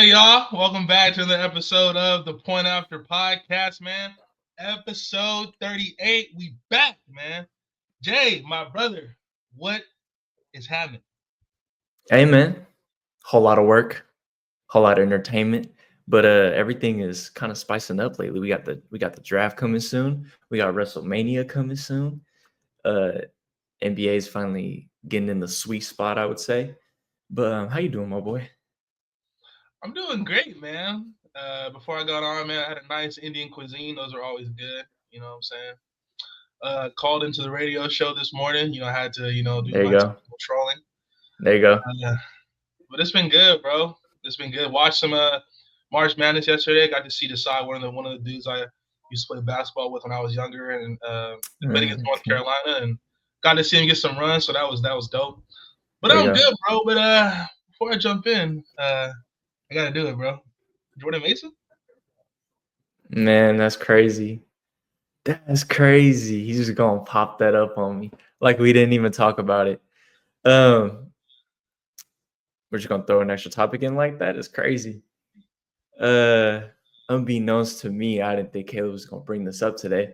good, y'all? Welcome back to the episode of the Point After Podcast, man. Episode 38. We back, man. Jay, my brother, what is happening? Hey man, whole lot of work, whole lot of entertainment, but everything is kind of spicing up lately. We got the draft coming soon. We got Wrestlemania coming soon. Uh, NBA is finally getting in the sweet spot, I would say. But how you doing, my boy? I'm doing great, man. Before I got on, man, I had a nice Indian cuisine. Those are always good. You know what I'm saying? Called into the radio show this morning. I had to, do There you my go. trolling. There you go. But it's been good, bro. It's been good. Watched some March Madness yesterday. Got to see the side one of the dudes I used to play basketball with when I was younger and played against North Okay. Carolina and got to see him get some runs. So that was dope. But There you I'm go. good, bro. But before I jump in, I gotta do it, bro. Jordan Mason? Man, that's crazy. That's crazy. He's just gonna pop that up on me like we didn't even talk about it. We're just gonna throw an extra topic in like that. It's crazy. Unbeknownst to me, I didn't think Caleb was gonna bring this up today.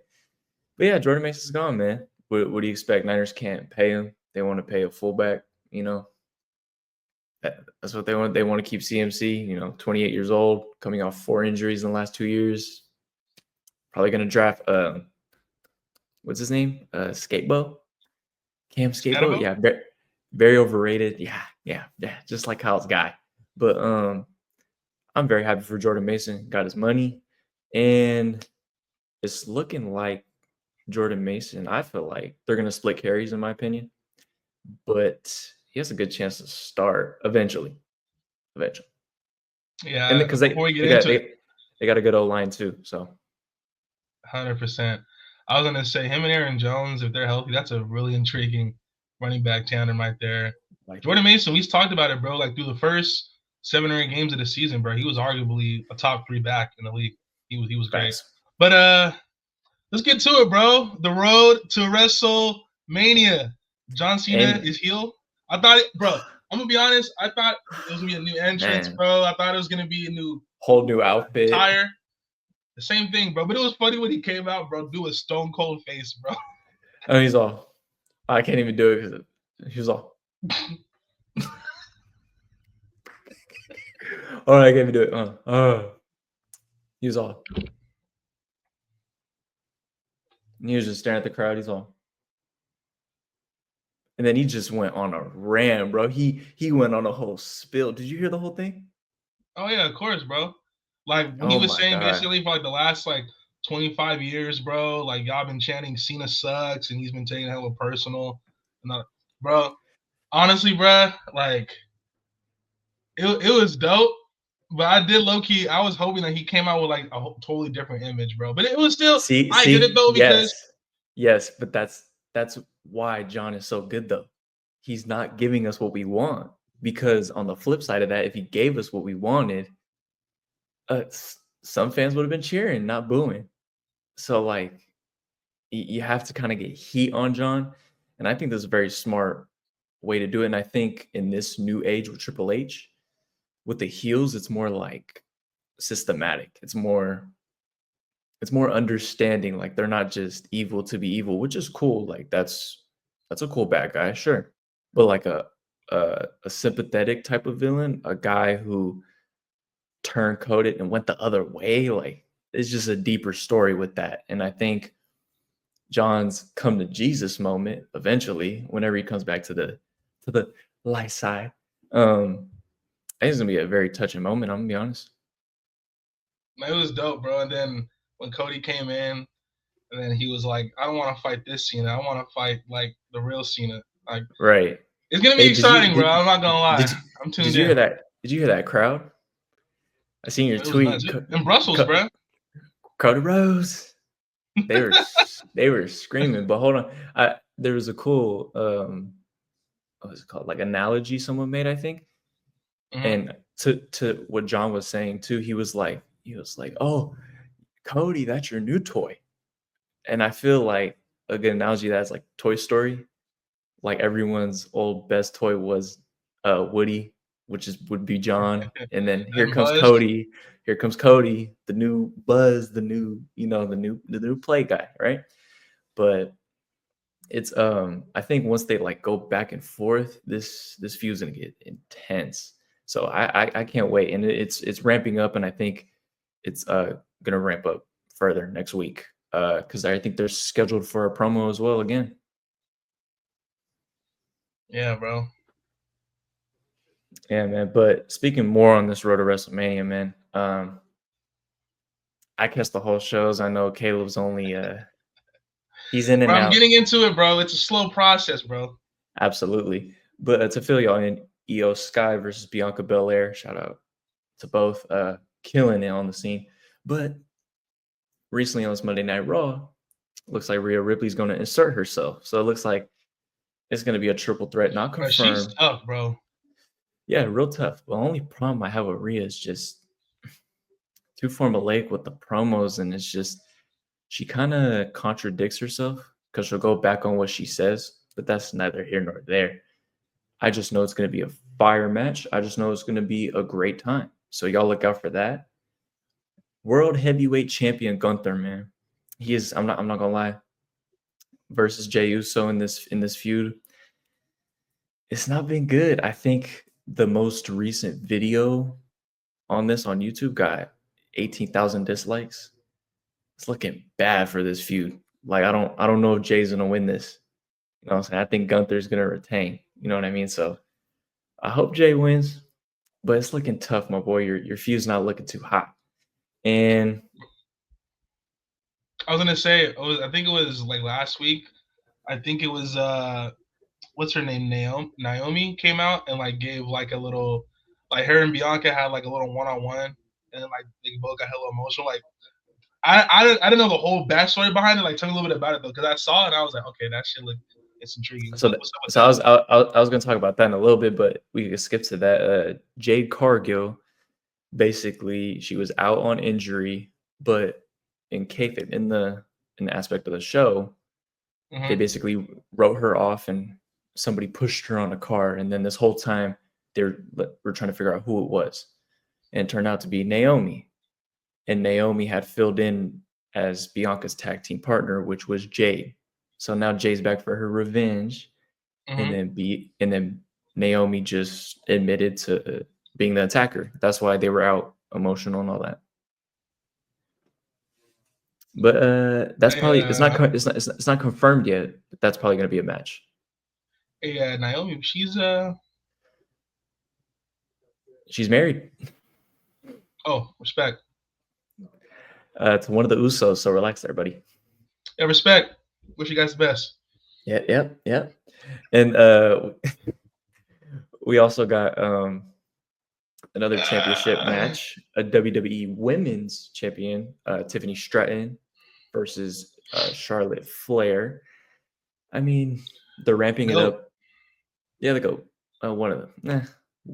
But yeah, Jordan Mason's gone, man. What do you expect? Niners can't pay him. They want to pay a fullback. That's what they want. They want to keep CMC. 28 years old, coming off 4 injuries in the last 2 years. Probably gonna draft. What's his name? Skatebo. Cam Skatebo. Scatterbo? Yeah, very overrated. Yeah. Just like Kyle's guy. But I'm very happy for Jordan Mason. Got his money, and it's looking like Jordan Mason. I feel like they're gonna split carries, in my opinion, but he has a good chance to start eventually. And Yeah. because Before we they get got into it, they got a good O line too. So 100%. I was gonna say him and Aaron Jones, if they're healthy, that's a really intriguing running back tandem right there. like Jordan Mason, we've talked about it, bro. Like through the first 7 or 8 games of the season, bro, he was arguably a top 3 back in the league. He was great. facts. But let's get to it, bro. The road to WrestleMania. John Cena And is heel. I thought bro, I'm gonna be honest, I thought it was gonna be a new entrance, man, bro. I thought it was gonna be a new whole new outfit. attire. The same thing, bro. But it was funny when he came out, bro. Do a stone cold face, bro. Oh, he's all. I can't even do it because he was all. All right, I can't even do it. He was all. And he was just staring at the crowd. He's all. And then he just went on a rant, bro. He went on a whole spill. Did you hear the whole thing? Oh yeah, of course, bro. Like when he Oh was my saying god. basically for like the last 25 years, bro, like y'all been chanting Cena sucks and he's been taking it hella personal. And bro, honestly, bro, like it was dope. But I did low key. I was hoping that he came out with like a totally different image, bro. But it was still. I get it See, though because yes, but that's why John is so good though. He's not giving us what we want because on the flip side of that, if he gave us what we wanted, some fans would have been cheering, not booing. So like, you have to kind of get heat on John, and I think that's a very smart way to do it. And I think in this new age with Triple H, with the heels, it's more like systematic. It's more understanding. Like they're not just evil to be evil, which is cool. Like that's a cool bad guy, sure. But like a sympathetic type of villain, a guy who turncoated and went the other way, like it's just a deeper story with that. And I think John's come to Jesus moment eventually, whenever he comes back to the light side. I think it's gonna be a very touching moment. I'm gonna be honest. it was dope, bro. And then when Cody came in, and then he was like, "I don't want to fight this Cena. I want to fight like the real Cena." Like Right. it's gonna be Hey, exciting, bro. I'm not gonna lie. did you I'm did tuned you hear in. that? Did you hear that crowd? I seen your It was nuts. tweet. In Brussels, bro. Cody Rose. They were screaming. But hold on, there was a cool what was it called? Like analogy someone made, I think. Mm-hmm. And to what John was saying too, he was like, "Oh, Cody, that's your new toy." And I feel like a good analogy of that is like Toy Story. Like everyone's old best toy was Woody would be John, and then here And comes Buzz. Cody. Here comes Cody, the new Buzz, the new the new play guy, right? But it's I think once they like go back and forth, this feud's gonna get intense. So I can't wait, and it's ramping up, and I think it's gonna ramp up further next week because I think they're scheduled for a promo as well again. Yeah, bro. Yeah, man. But speaking more on this road to WrestleMania, man, I catch the whole shows. I know Caleb's only he's in Bro, and I'm out. getting into it, bro. It's a slow process, bro. Absolutely. But to fill y'all in, Io Sky versus Bianca Belair. Shout out to both killing it on the scene. But recently on this Monday Night Raw, looks like Rhea Ripley's going to insert herself. So it looks like it's going to be a triple threat, not Bro, she's confirmed. tough, bro. Yeah, real tough. The only problem I have with Rhea is just too formulaic with the promos, and it's just she kind of contradicts herself because she'll go back on what she says, but that's neither here nor there. I just know it's going to be a fire match. I just know it's going to be a great time. So y'all look out for that. World Heavyweight Champion Gunther, man. He is. I'm not gonna lie. Versus Jey Uso in this feud, it's not been good. I think the most recent video on this on YouTube got 18,000 dislikes. It's looking bad for this feud. Like I don't know if Jay's gonna win this. You know what I'm saying? I think Gunther's gonna retain. You know what I mean? So I hope Jay wins, but it's looking tough, my boy. Your feud's not looking too hot. And I was gonna say, I think it was like last week. I think it was what's her name? Naomi came out and like gave like a little, like her and Bianca had like a little one on one, and like they both got hella emotional. Like I didn't know the whole backstory behind it. Like tell me a little bit about it though, because I saw it and I was like, okay, that shit look it's intriguing. so What's up with so I that? was I was gonna talk about that in a little bit, but we could skip to that. Jade Cargill, basically, she was out on injury, but in kayfabe, in the aspect of the show, they Mm-hmm. basically wrote her off, and somebody pushed her on a car, and then this whole time we're trying to figure out who it was, and it turned out to be Naomi, and Naomi had filled in as Bianca's tag team partner, which was Jade. So now Jay's back for her revenge, and Mm-hmm. then Naomi just admitted to being the attacker. That's why they were out emotional and all that. But that's probably it's not confirmed yet. But that's probably going to be a match. Naomi, She's married respect. to one of the Usos, so relax there, buddy. Yeah, respect. Wish you guys the best. Yeah, yep, yep. And we also got another championship match, a WWE Women's Champion, Tiffany Stratton versus Charlotte Flair. I mean, they're ramping it Go. up. Yeah, they go. One of them.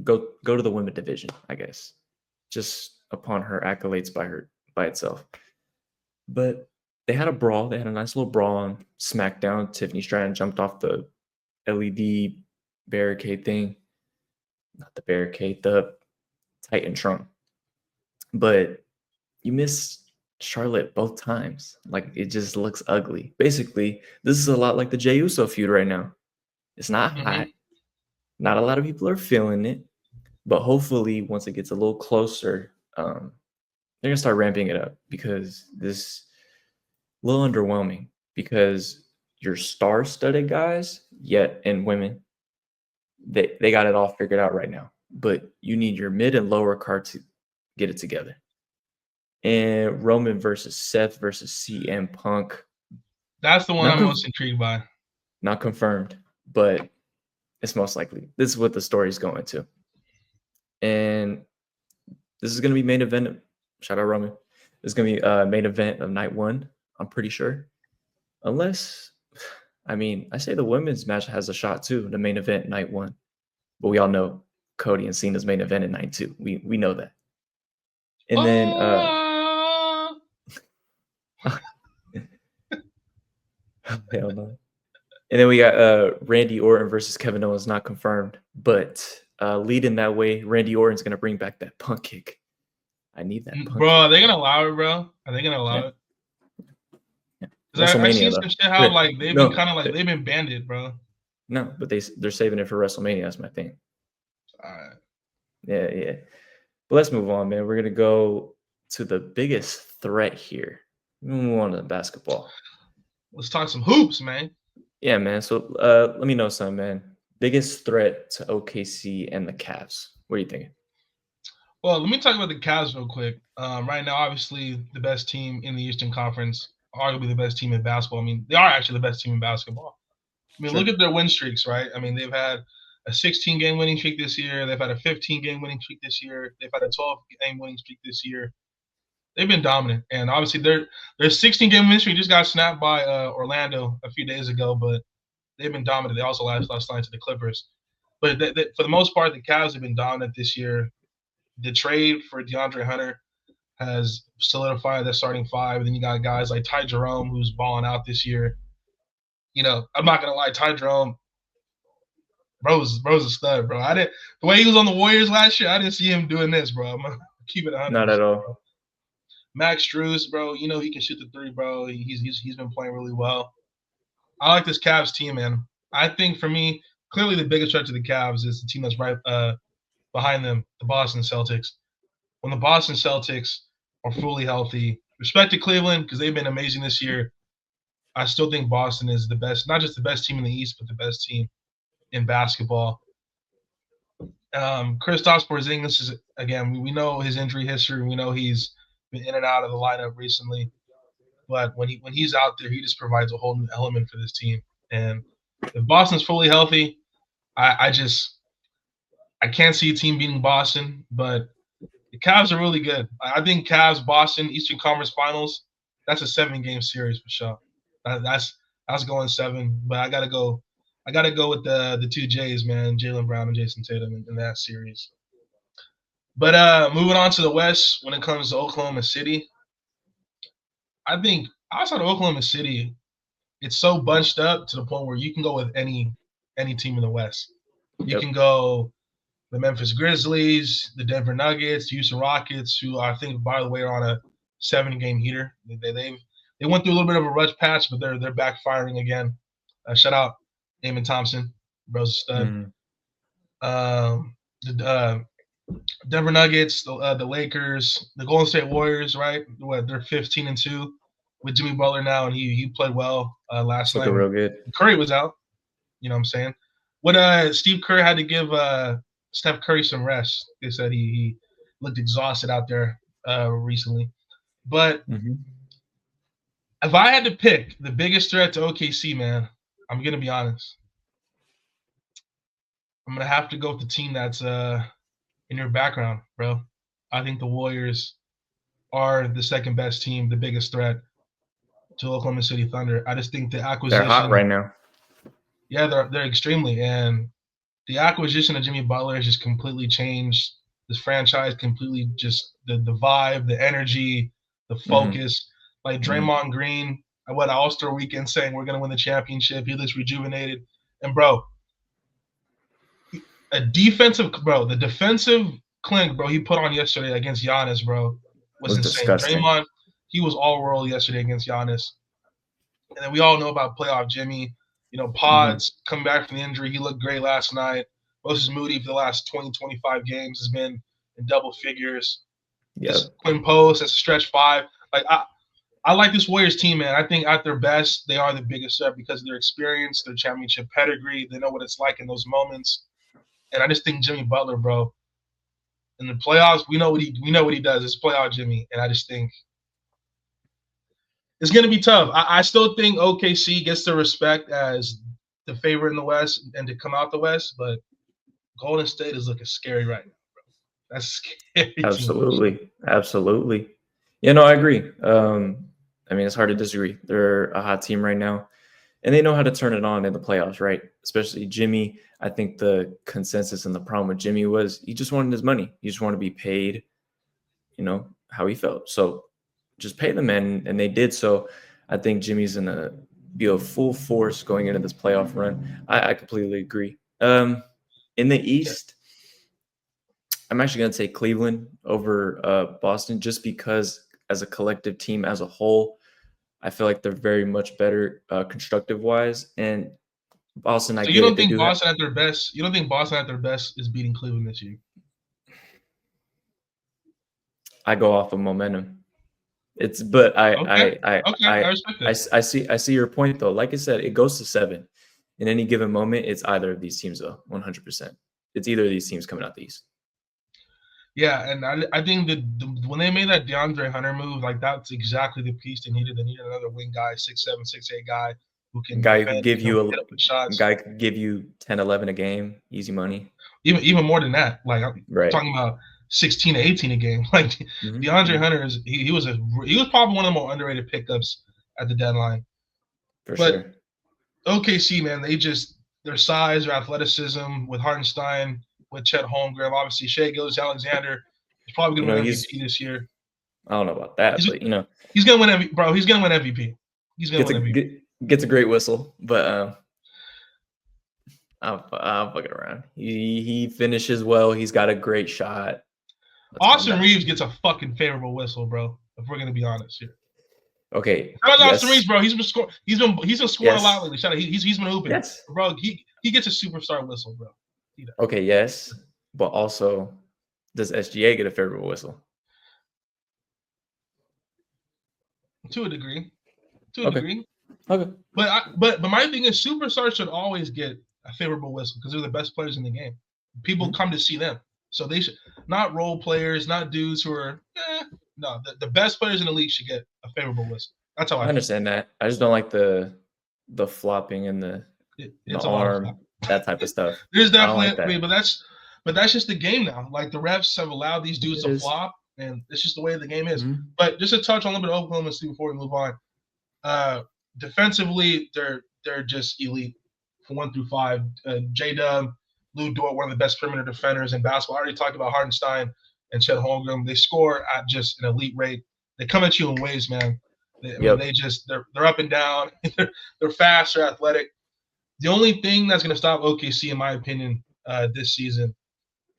Go to the women division, I guess. Just upon her accolades by itself. But they had a brawl. They had a nice little brawl on SmackDown. Tiffany Stratton jumped off the LED barricade thing. Not the barricade, the Titantron. But you miss Charlotte both times. Like it just looks ugly. Basically, this is a lot like the Jey Uso feud right now. It's not Mm-hmm. hot. Not a lot of people are feeling it. But hopefully, once it gets a little closer, they're gonna start ramping it up because this a little underwhelming because your star-studded guys, yet and women, they got it all figured out right now. But you need your mid and lower card to get it together. And Roman versus Seth versus CM Punk, That's the one not I'm most intrigued by. not confirmed, but it's most likely. This is what the story's going to. And this is going to be main event. Shout out Roman. This is going to be main event of night one. I'm pretty sure, unless, I mean, I say the women's match has a shot too. The main event night one, but we all know Cody and Cena's main event in night two. We know that. And then hell no. And then we got Randy Orton versus Kevin Owens, not confirmed, but leading that way. Randy Orton's gonna bring back that punt kick. I need that punt Bro, kick. are they gonna allow it, bro? Are they gonna allow Yeah, it? yeah. Because I WrestleMania seen some though. shit how But like they've been no, kind of like they've been banded, bro. no, but they're saving it for WrestleMania. That's my thing. Alright. Yeah, yeah. But let's move on, man. We're gonna go to the biggest threat here. We'll move on to basketball. Let's talk some hoops, man. Yeah, man. So let me know something, man. Biggest threat to OKC and the Cavs. What are you thinking? Well, let me talk about the Cavs real quick. Right now, obviously, the best team in the Eastern Conference, arguably the best team in basketball. I mean, they are actually the best team in basketball. I mean, look Sure. at their win streaks, right? I mean, they've had a 16-game winning streak this year. They've had a 15-game winning streak this year. They've had a 12-game winning streak this year. They've been dominant, and obviously their 16-game winning streak just got snapped by Orlando a few days ago, but they've been dominant. They also lost last night to the Clippers, but for the most part, the Cavs have been dominant this year. The trade for DeAndre Hunter has solidified their starting five. And then you got guys like Ty Jerome, who's balling out this year. You know, I'm not gonna lie, Ty Jerome, bro's a stud, bro. I didn't the way he was on the Warriors last year, I didn't see him doing this, bro. I'm gonna keep it 100%, Not at bro. all. Max Strus, bro, you know he can shoot the three, bro. He's been playing really well. I like this Cavs team, man. I think for me, clearly the biggest threat to the Cavs is the team that's right behind them, the Boston Celtics. When the Boston Celtics are fully healthy, respect to Cleveland because they've been amazing this year. I still think Boston is the best, not just the best team in the East, but the best team in basketball. Kristaps Porzingis is again. We know his injury history. We know he's been in and out of the lineup recently. But when he's out there, he just provides a whole new element for this team. And if Boston's fully healthy, I can't see a team beating Boston. But the Cavs are really good. I think Cavs Boston Eastern Conference Finals. That's a 7-game series for sure. That's going 7. But I gotta go. I gotta go with the two Jays, man, Jaylen Brown and Jason Tatum in that series. But moving on to the West, when it comes to Oklahoma City, I think outside of Oklahoma City, it's so bunched up to the point where you can go with any team in the West. You Yep. can go the Memphis Grizzlies, the Denver Nuggets, the Houston Rockets, who I think, by the way, are on a 7-game heater. They went through a little bit of a rush patch, but they're backfiring again. Shout out Damon Thompson, bro's a stud. Mm. The Denver Nuggets, the Lakers, the Golden State Warriors, right? They're 15-2 with Jimmy Butler now, and he played well last It's night looking when real good. Curry was out. You know what I'm saying? What Steve Kerr had to give Steph Curry some rest. They said he looked exhausted out there recently. But Mm-hmm. if I had to pick the biggest threat to OKC, man, I'm gonna be honest. I'm gonna have to go with the team that's in your background, bro. I think the Warriors are the second best team, the biggest threat to Oklahoma City Thunder. I just think the They're hot right acquisition, now. yeah, they're extremely, and the acquisition of Jimmy Butler has just completely changed this franchise. Completely, just the vibe, the energy, the Mm-hmm. focus. Like Mm-hmm. Draymond Green, I went All-Star Weekend saying we're gonna win the championship. He looks rejuvenated, and bro, the defensive clinic, bro, he put on yesterday against Giannis, bro, was Was insane. disgusting. Draymond, he was all world yesterday against Giannis. And then we all know about playoff Jimmy. You know, Mm-hmm. Pods coming back from the injury. He looked great last night. Moses Moody for the last 20, 25 games has been in double figures. This Yep. Quinn Post as a stretch 5. Like I like this Warriors team, man. I think at their best, they are the biggest threat because of their experience, their championship pedigree. They know what it's like in those moments. And I just think Jimmy Butler, bro, in the playoffs, we know what he does. It's playoff Jimmy, and I just think it's going to be tough. I still think OKC gets the respect as the favorite in the West and to come out the West, but Golden State is looking scary right now, bro. That's a scary team. Absolutely. Absolutely. Yeah, no, I agree. I mean, it's hard to disagree. They're a hot team right now, and they know how to turn it on in the playoffs, right? Especially Jimmy. I think the consensus and the problem with Jimmy was he just wanted his money. He just wanted to be paid, how he felt. So just pay the men, and they did so. I think Jimmy's going to be a full force going into this playoff run. I completely agree. In the Yeah. East, I'm actually going to take Cleveland over Boston just because as a collective team as a whole, I feel like they're very much better constructive wise. And Boston, I So you get don't it. They think do have. Boston at their best? You don't think Boston at their best is beating Cleveland this year? I go off of momentum. It's but Okay, okay, I respect it. I see your point though. Like I said, it goes to 7. In any given moment, it's either of these teams though, 100%. It's either of these teams coming out the East. Yeah, and I think that when they made that DeAndre Hunter move, like that's exactly the piece they needed. They needed another wing guy, 6'7", 6'8" guy who can Guy who defend, could give hit you up with shots. guy could give you 10, 11 a game, easy money. Even more than that. Like I'm Right. talking about 16 to 18 a game. Like DeAndre Hunter is he was probably one of the more underrated pickups at the deadline. For But sure. OKC, man, their size, their athleticism with Hartenstein, with Chet Holmgren, obviously Shai Gilgeous-Alexander is probably You going to know, win he's MVP this year. I don't know about that, He's, but you know, he's going to win MVP, bro. He's going to win MVP. He's going to win MVP. gets a great whistle, but I'm fucking around. He finishes well. He's got a great shot. Let's calm Austin down. Reeves gets a fucking favorable whistle, bro. If we're going to be honest here. Okay. Shout out Yes. Austin Reeves, bro. He's been scoring a lot lately. Shout out, he's been hooping. Yes. Bro, he gets a superstar whistle, bro. Okay, yes. But also, does SGA get a favorable whistle? To a degree. Okay. But my thing is superstars should always get a favorable whistle because they're the best players in the game. People come to see them. So they should not role players, not dudes who are no, the best players in the league should get a favorable whistle. That's how I understand that. I just don't like the flopping and the arm, that type of stuff. There's definitely, but that's just the game now. Like the refs have allowed these dudes to flop, and it's just the way the game is. But just to touch on a little bit of Oklahoma City before we move on. Defensively, they're just elite from 1 through 5. J-Dub, Lou Dort, one of the best perimeter defenders in basketball. I already talked about Hartenstein and Chet Holmgren. They score at just an elite rate. They come at you in waves, man. They're up and down. they're fast. They're athletic. The only thing that's going to stop OKC, in my opinion, this season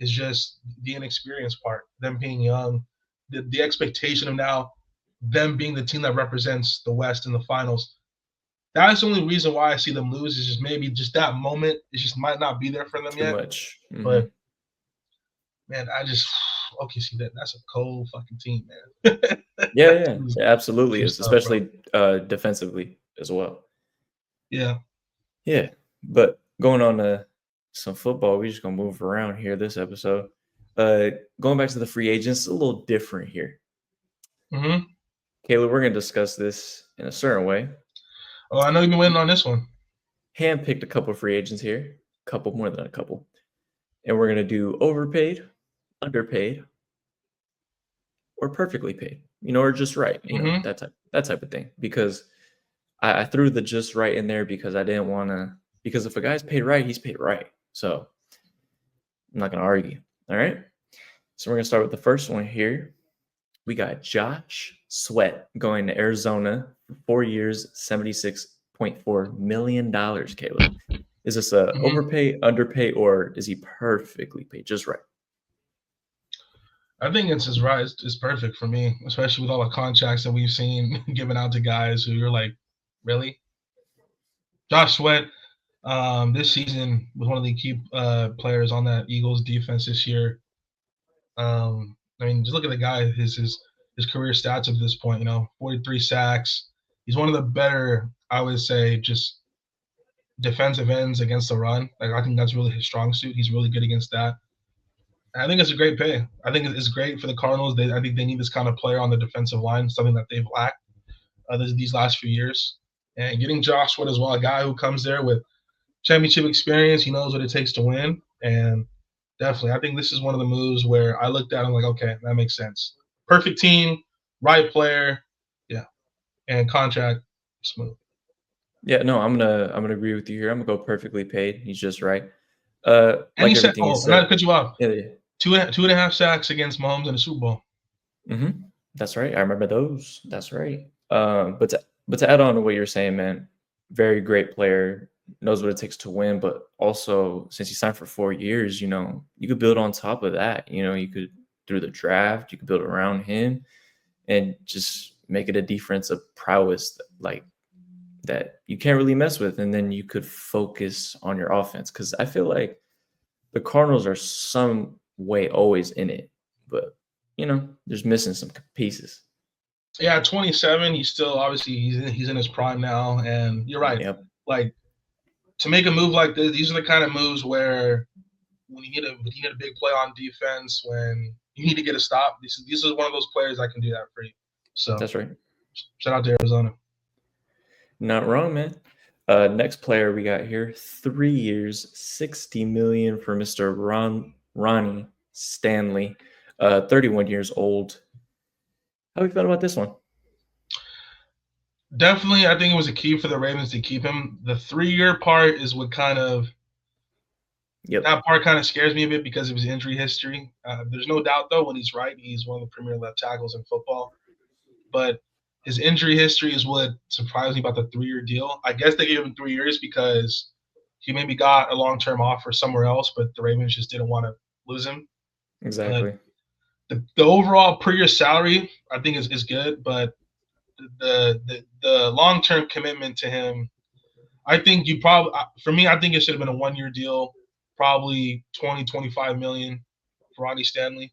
is just the inexperience part. Them being young, the expectation of now them being the team that represents the West in the finals. That's the only reason why I see them lose is just maybe just that moment. It just might not be there for them yet. Too much. But man, OKC, that's a cold fucking team, man. Yeah, it absolutely is, especially defensively as well. Yeah. Yeah, but going on to some football, we're just gonna move around here this episode. Going back to the free agents, a little different here. Caleb, we're gonna discuss this in a certain way. Oh, I know you've been waiting on this one. Handpicked a couple free agents here, couple more than a couple, and we're gonna do overpaid, underpaid, or perfectly paid. You know, or just right. You know, that type of thing. Because I threw the just right in there because I didn't want to. Because if a guy's paid right, he's paid right. So I'm not gonna argue. All right. So we're gonna start with the first one here. We got Josh Sweat going to Arizona for 4 years, $76.4 million, Caleb. Is this a overpay, underpay, or is he perfectly paid? Just right. I think it's just right. It's perfect for me, especially with all the contracts that we've seen given out to guys who you're like, really? Josh Sweat, this season was one of the key players on that Eagles defense this year. I mean, just look at the guy, his career stats at this point, 43 sacks. He's one of the better, I would say, just defensive ends against the run. Like, I think that's really his strong suit. He's really good against that. And I think it's a great pay. I think it's great for the Cardinals. I think they need this kind of player on the defensive line, something that they've lacked these last few years. And getting Josh Sweat as well, a guy who comes there with championship experience, he knows what it takes to win. And definitely, I think this is one of the moves where I looked at him like, okay, that makes sense. Perfect team, right player, and contract, smooth. Yeah, no, I'm gonna agree with you here. I'm gonna go perfectly paid. He's just right. And like he said, everything you said, not to cut you off. Yeah. 2.5 sacks against Mahomes in the Super Bowl. That's right. I remember those. That's right. But to add on to what you're saying, man, very great player. knows what it takes to win, but also since he signed for 4 years, you could build on top of that. You could through the draft, you could build around him and just make it a defensive prowess like that you can't really mess with, and then you could focus on your offense. Because I feel like the Cardinals are some way always in it, but there's missing some pieces. Yeah, 27. He's still obviously he's in his prime now, and you're right. Yep, Like to make a move like this, these are the kind of moves where when you need a big play on defense, when you need to get a stop, this is one of those players that can do that for you. So that's right. shout out to Arizona. Not wrong, man. Next player we got here, 3 years, $60 million for Mr. Ronnie Stanley, 31 years old. How we feel about this one? Definitely, I think it was a key for the Ravens to keep him. The 3-year part is what Yep, that part kind of scares me a bit because of his injury history. There's no doubt, though, when he's right, he's one of the premier left tackles in football. But his injury history is what surprised me about the 3-year deal. I guess they gave him 3 years because he maybe got a long-term offer somewhere else, but the Ravens just didn't want to lose him. But exactly. the overall per year salary, I think, is good. But the long-term commitment to him, I think for me, I think it should have been a 1-year deal, probably 20-25 million for Ronnie Stanley.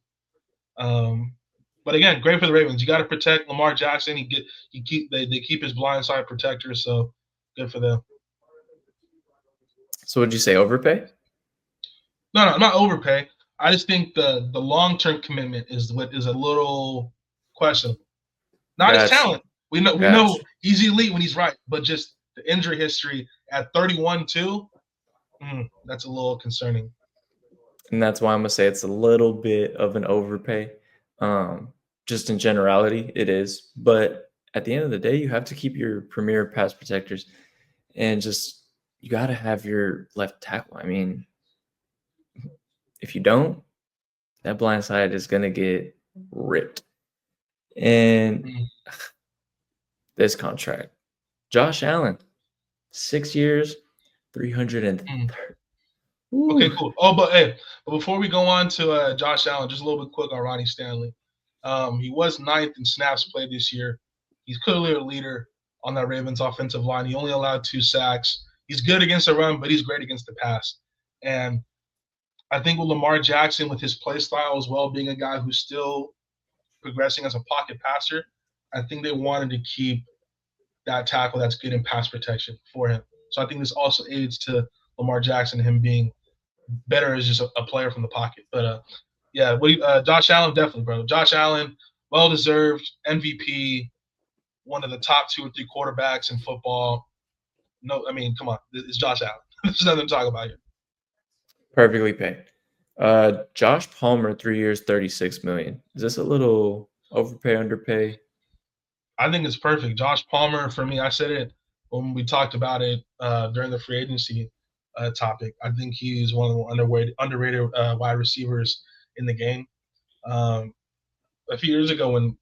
But again, great for the Ravens. You got to protect Lamar Jackson. They keep his blind side protector, so good for them. So would you say overpay? No, not overpay. I just think the long term commitment is what is a little questionable. Not his Got you. talent. We know Got you. he's elite when he's right, but just the injury history at 31 too. That's a little concerning. And that's why I'm gonna say it's a little bit of an overpay. Just in generality, it is. But at the end of the day, you have to keep your premier pass protectors, and just you got to have your left tackle. I mean, if you don't, that blind side is gonna get ripped. And Mm. this contract, Josh Allen, 6 years, 330. Mm. Okay, Ooh, cool. But before we go on to Josh Allen, just a little bit quick on Ronnie Stanley. He was ninth in snaps played this year. He's clearly a leader on that Ravens offensive line. He only allowed 2 sacks. He's good against the run, but he's great against the pass. And I think with Lamar Jackson, with his play style as well, being a guy who's still progressing as a pocket passer, I think they wanted to keep that tackle that's good in pass protection for him. So I think this also aids to Lamar Jackson, him being better as just a player from the pocket. But yeah, Josh Allen definitely, bro. Josh Allen, well deserved MVP, one of the top 2 or 3 quarterbacks in football. No, I mean, come on, it's Josh Allen. There's nothing to talk about here. perfectly paid. Josh Palmer, 3 years, 36 million. Is this a little overpay, underpay? I think it's perfect. Josh Palmer, for me, I said it when we talked about it during the free agency topic. I think he's one of the underrated wide receivers in the game. Um, a few years ago, when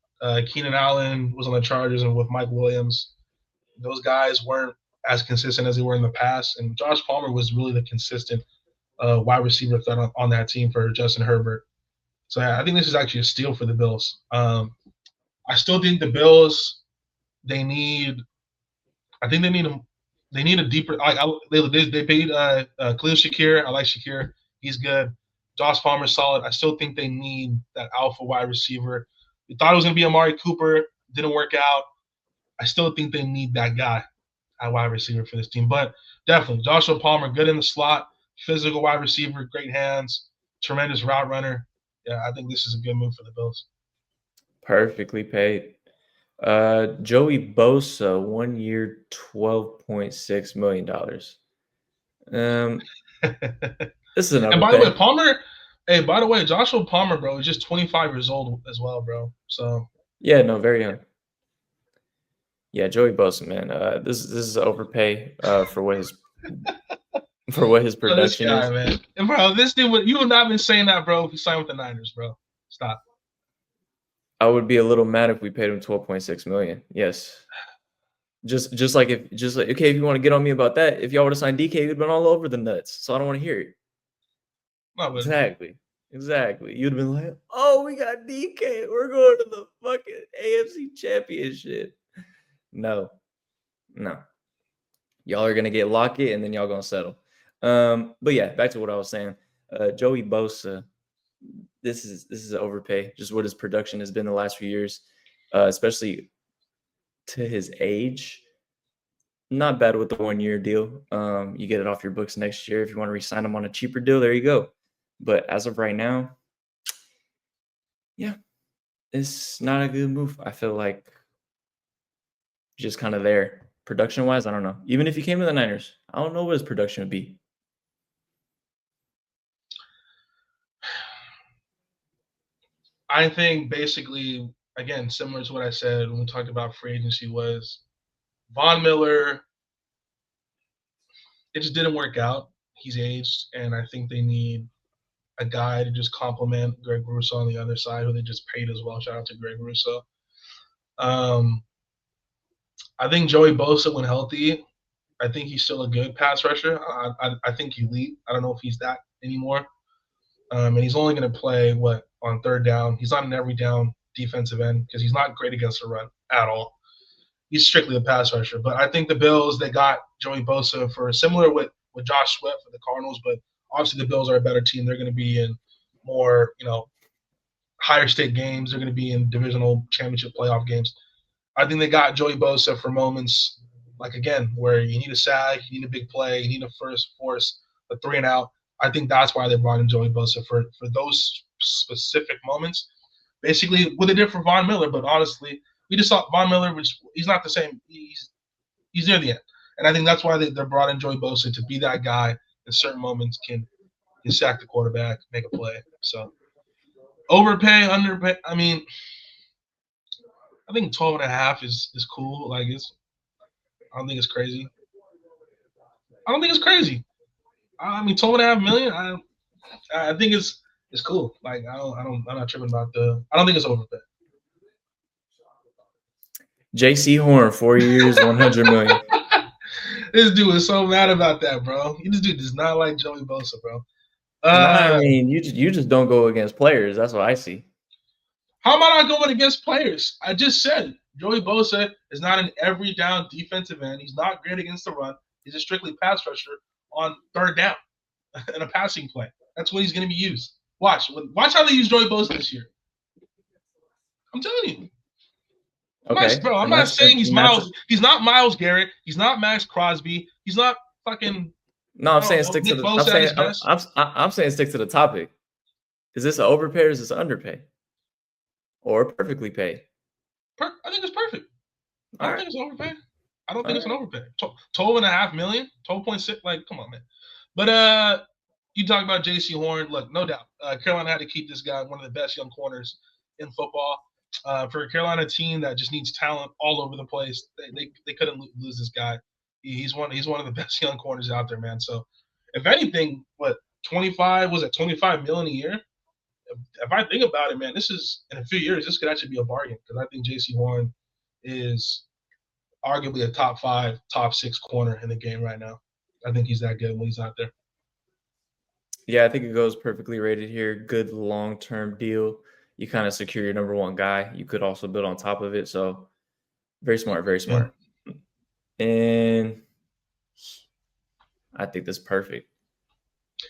Keenan Allen was on the Chargers and with Mike Williams, those guys weren't as consistent as they were in the past. And Josh Palmer was really the consistent wide receiver threat on that team for Justin Herbert. So yeah, I think this is actually a steal for the Bills. I still think the Bills they need. I think they need a deeper. They paid Khalil Shakir. I like Shakir. He's good. Josh Palmer's solid. I still think they need that alpha wide receiver. We thought it was going to be Amari Cooper. Didn't work out. I still think they need that guy at wide receiver for this team. But definitely, Joshua Palmer, good in the slot, physical wide receiver, great hands, tremendous route runner. Yeah, I think this is a good move for the Bills. Perfectly paid. Joey Bosa, 1 year, $12.6 million. This is an And by the way, overpay. Palmer. Hey, by the way, Joshua Palmer, bro, is just 25 years old as well, bro. So Yeah, no, very young. Yeah, Joey Bosa, man. This is overpay for what his oh, this production guy, is. man, and bro, this dude, you have not been saying that, bro. If you signed with the Niners, bro, stop. I would be a little mad if we paid him 12.6 million. Yes. Just like okay, if you want to get on me about that, if y'all would have signed DK, you'd been all over the nuts. So I don't want to hear it. No, but Exactly. You'd have been like, oh, we got DK. We're going to the fucking AFC Championship. No. Y'all are gonna get Lockett, and then y'all gonna settle. But yeah, back to what I was saying. Joey Bosa, this is an overpay. Just what his production has been the last few years, especially to his age. Not bad with the 1 year deal. You get it off your books next year. If you want to re-sign him on a cheaper deal, there you go. But as of right now, yeah, it's not a good move. I feel like just kind of there. Production wise, I don't know. Even if he came to the Niners, I don't know what his production would be. I think basically, again, similar to what I said when we talked about free agency, was Von Miller. It just didn't work out. He's aged, and I think they need a guy to just complement Greg Russo on the other side, who they just paid as well. Shout out to Greg Russo. I think Joey Bosa, when healthy, I think he's still a good pass rusher. I think elite. I don't know if he's that anymore. And he's only going to play on third down. He's not an every down defensive end because he's not great against the run at all. He's strictly a pass rusher. But I think the Bills, they got Joey Bosa for similar with Josh Sweat for the Cardinals, but obviously the Bills are a better team. They're going to be in more, higher stake games. They're going to be in divisional championship playoff games. I think they got Joey Bosa for moments like, again, where you need a sack, you need a big play, you need a first force, a 3 and out. I think that's why they brought in Joey Bosa for those specific moments. Basically, what they did for Von Miller, but honestly, we just saw Von Miller, which he's not the same. He's near the end. And I think that's why they brought in Joey Bosa, to be that guy in certain moments can sack the quarterback, make a play. So overpay, underpay. I mean, I think 12.5 is cool. Like I don't think it's crazy. I mean, 12.5 million. I think it's cool. Like I'm not tripping about I don't think it's overpay. J.C. Horn, 4 years, 100 million. This dude is so mad about that, bro. This dude does not like Joey Bosa, bro. I mean, you just don't go against players. That's what I see. How am I not going against players? I just said Joey Bosa is not an every down defensive end. He's not great against the run. He's a strictly pass rusher on third down in a passing play. That's when he's going to be used. Watch how they use Joey Bosa this year. I'm telling you. Okay, bro. I'm not saying he's Miles. He's not Myles Garrett. He's not Max Crosby. He's not fucking. No, I'm saying stick to the. I'm saying stick to the topic. Is this an overpay or is this an underpay? Or perfectly paid? I think it's perfect. I don't think it's overpay. I don't think it's an overpay. 12.5 million, 12.6. Like, come on, man. But you talk about J.C. Horn. Look, no doubt, Carolina had to keep this guy, one of the best young corners in football. For a Carolina team that just needs talent all over the place, they couldn't lose this guy. He's one of the best young corners out there, man. So, if anything, 25 million a year? If I think about it, man, this is, in a few years, this could actually be a bargain, because I think J.C. Horn is arguably a top 5, top 6 corner in the game right now. I think he's that good when he's out there. Yeah, I think it goes perfectly rated here. Good long-term deal. You kind of secure your number one guy. You could also build on top of it. So very smart, very smart. Yeah. And I think that's perfect.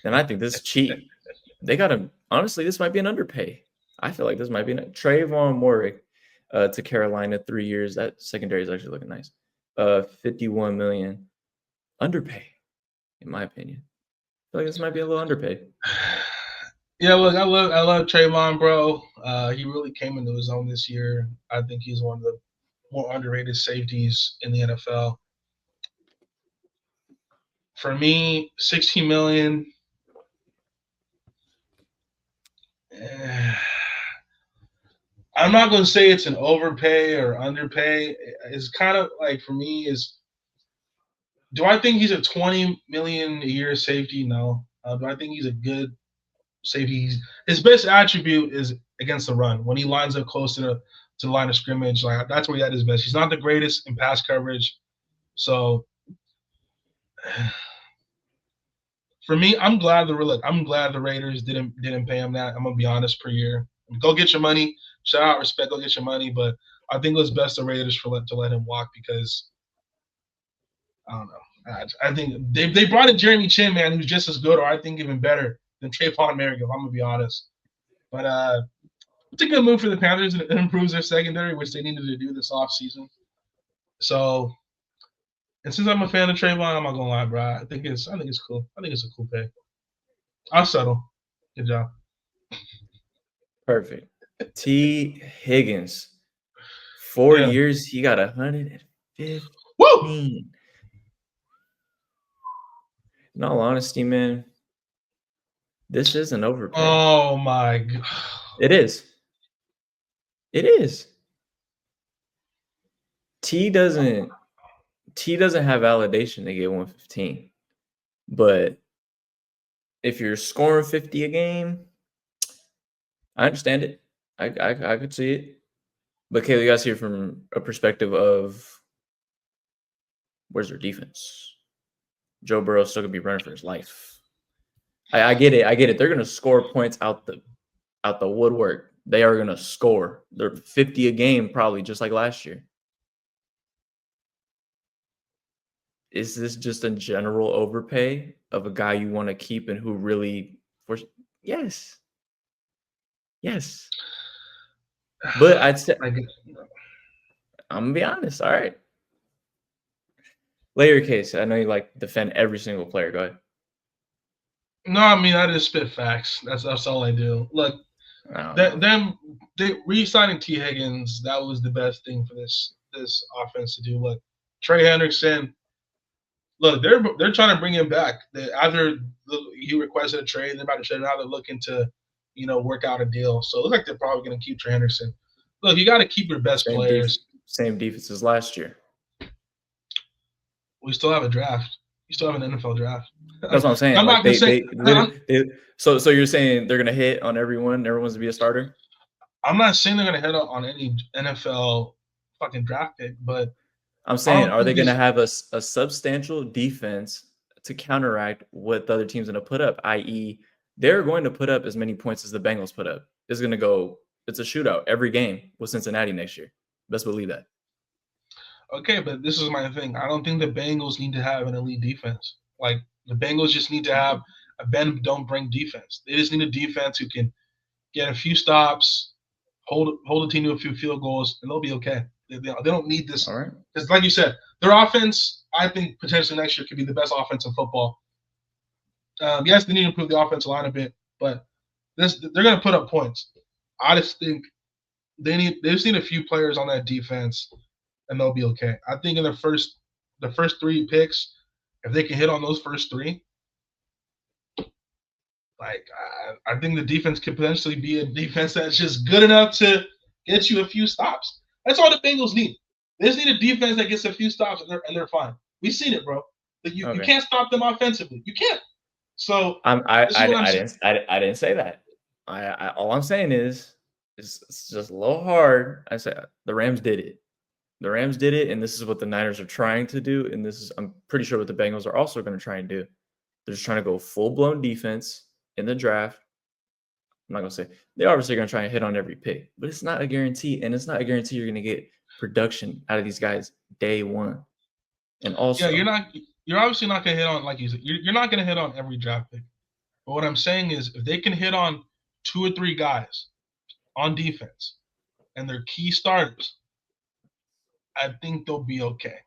And I think this is cheap. They got him. Honestly, this might be an underpay. I feel like this might be Trayvon Moehrig to Carolina, 3 years. That secondary is actually looking nice. 51 million. Underpay, in my opinion. I feel like this might be a little underpaid. Yeah, look, I love Trayvon, bro. He really came into his own this year. I think he's one of the more underrated safeties in the NFL. For me, 16 million. I'm not going to say it's an overpay or underpay. It's kind of like, for me, do I think he's a 20 million a year safety? No. Do I think he's a good safety? His best attribute is against the run. When he lines up close to the line of scrimmage, like, that's where he had his best. He's not the greatest in pass coverage. So for me, I'm glad the Raiders didn't pay him that. I'm gonna be honest, per year. Go get your money. Shout out, respect. Go get your money. But I think it was best the Raiders to let him walk because I don't know. I think they brought in Jeremy Chin, man, who's just as good, or I think even better than Trayvon Merrick. If I'm gonna be honest, but it's a good move for the Panthers. It improves their secondary, which they needed to do this offseason. So, and since I'm a fan of Trayvon, I'm not gonna lie, bro. I think it's cool. I think it's a cool pick. I'll settle. Good job. Perfect. T. Higgins. 4 Yeah. years, he got 115. Woo! In all honesty, man, this is an overpay. Oh my god. It is. It is. T doesn't have validation to get 115. But if you're scoring 50 a game, I understand it. I could see it. But Kayla, you guys see it from a perspective of where's their defense? Joe Burrow's still gonna be running for his life. I get it. I get it. They're gonna score points out the woodwork. They are gonna score. They're 50 a game, probably just like last year. Is this just a general overpay of a guy you want to keep and who really yes. Yes. But I'd say I'm gonna be honest. All right. Lay your case. I know you like defend every single player. Go ahead. No, I mean I just spit facts. That's all I do. Look, they re-signing T. Higgins, that was the best thing for this offense to do. Look, Trey Hendrickson. Look, they're trying to bring him back. He requested a trade. They're about to trade. Now they're looking to, work out a deal. So it looks like they're probably going to keep Trey Hendrickson. Look, you got to keep your best players. Same defense as last year. We still have a draft. You still have an NFL draft. That's what I'm saying. I'm like not saying. So you're saying they're gonna hit on everyone? Everyone's to be a starter? I'm not saying they're gonna hit on any NFL fucking draft pick, but I'm saying, are they gonna have a substantial defense to counteract what the other team's gonna put up? I.e., they're going to put up as many points as the Bengals put up. It's a shootout every game with Cincinnati next year. Best believe that. Okay, but this is my thing. I don't think the Bengals need to have an elite defense. Like the Bengals just need to have a bend don't bring defense. They just need a defense who can get a few stops, hold the team to a few field goals, and they'll be okay. They don't need this. All right. Because like you said, their offense, I think potentially next year could be the best offense in football. Yes, they need to improve the offensive line a bit, but they're going to put up points. I just think they just need a few players on that defense, and they'll be okay. I think in the first 3 picks, if they can hit on those first 3, like I think the defense could potentially be a defense that's just good enough to get you a few stops. That's all the Bengals need. They just need a defense that gets a few stops and they're fine. We've seen it, bro. Like you can't stop them offensively. You can't. So I didn't say that. All I'm saying is it's just a little hard. I said the Rams did it. The Rams did it, and this is what the Niners are trying to do. And this is, I'm pretty sure, what the Bengals are also going to try and do. They're just trying to go full-blown defense in the draft. I'm not going to say they're obviously going to try and hit on every pick, but it's not a guarantee. And it's not a guarantee you're going to get production out of these guys day one. And also, you're obviously not going to hit on, like you said, you're not going to hit on every draft pick. But what I'm saying is, if they can hit on 2 or 3 guys on defense and they're key starters, I think they'll be okay.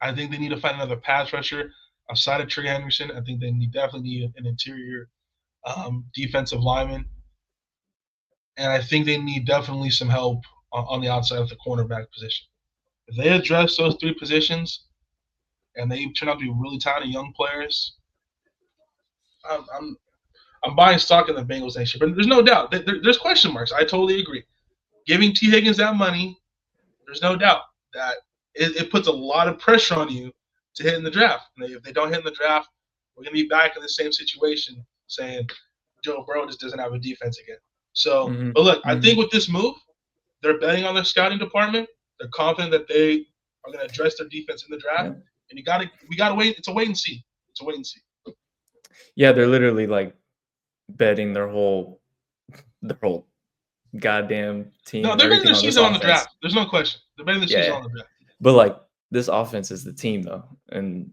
I think they need to find another pass rusher outside of Trey Henderson. I think they definitely need an interior defensive lineman. And I think they need definitely some help on the outside of the cornerback position. If they address those 3 positions and they turn out to be really talented young players, I'm buying stock in the Bengals next year. But there's no doubt. There's question marks. I totally agree. Giving T. Higgins that money, there's no doubt that it puts a lot of pressure on you to hit in the draft. And if they don't hit in the draft, we're going to be back in the same situation saying Joe Burrow just doesn't have a defense again. So, but look, I think with this move, they're betting on their scouting department. They're confident that they are going to address their defense in the draft. and we gotta wait. It's a wait and see. It's a wait and see. Yeah, they're literally like betting their whole goddamn No, team and they're betting everything their on this season on the offense. draft. There's no question. They're betting their season Yeah, on the draft. but like this offense is the team though, and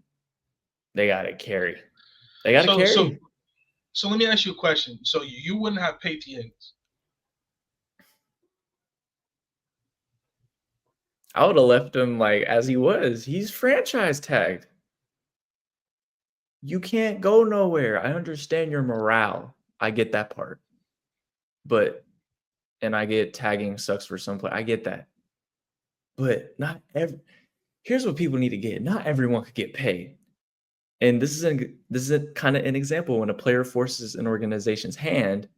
they gotta carry. They gotta So so carry. so let me ask you a question. So you wouldn't have paid T. Higgins. I would have left him like as he was. He's franchise tagged. You can't go nowhere. I understand your morale. I get that part. But and I get tagging sucks for some play. I get that. But not every here's what people need to get. Not everyone could get paid. And this is a kind of an example when a player forces an organization's hand.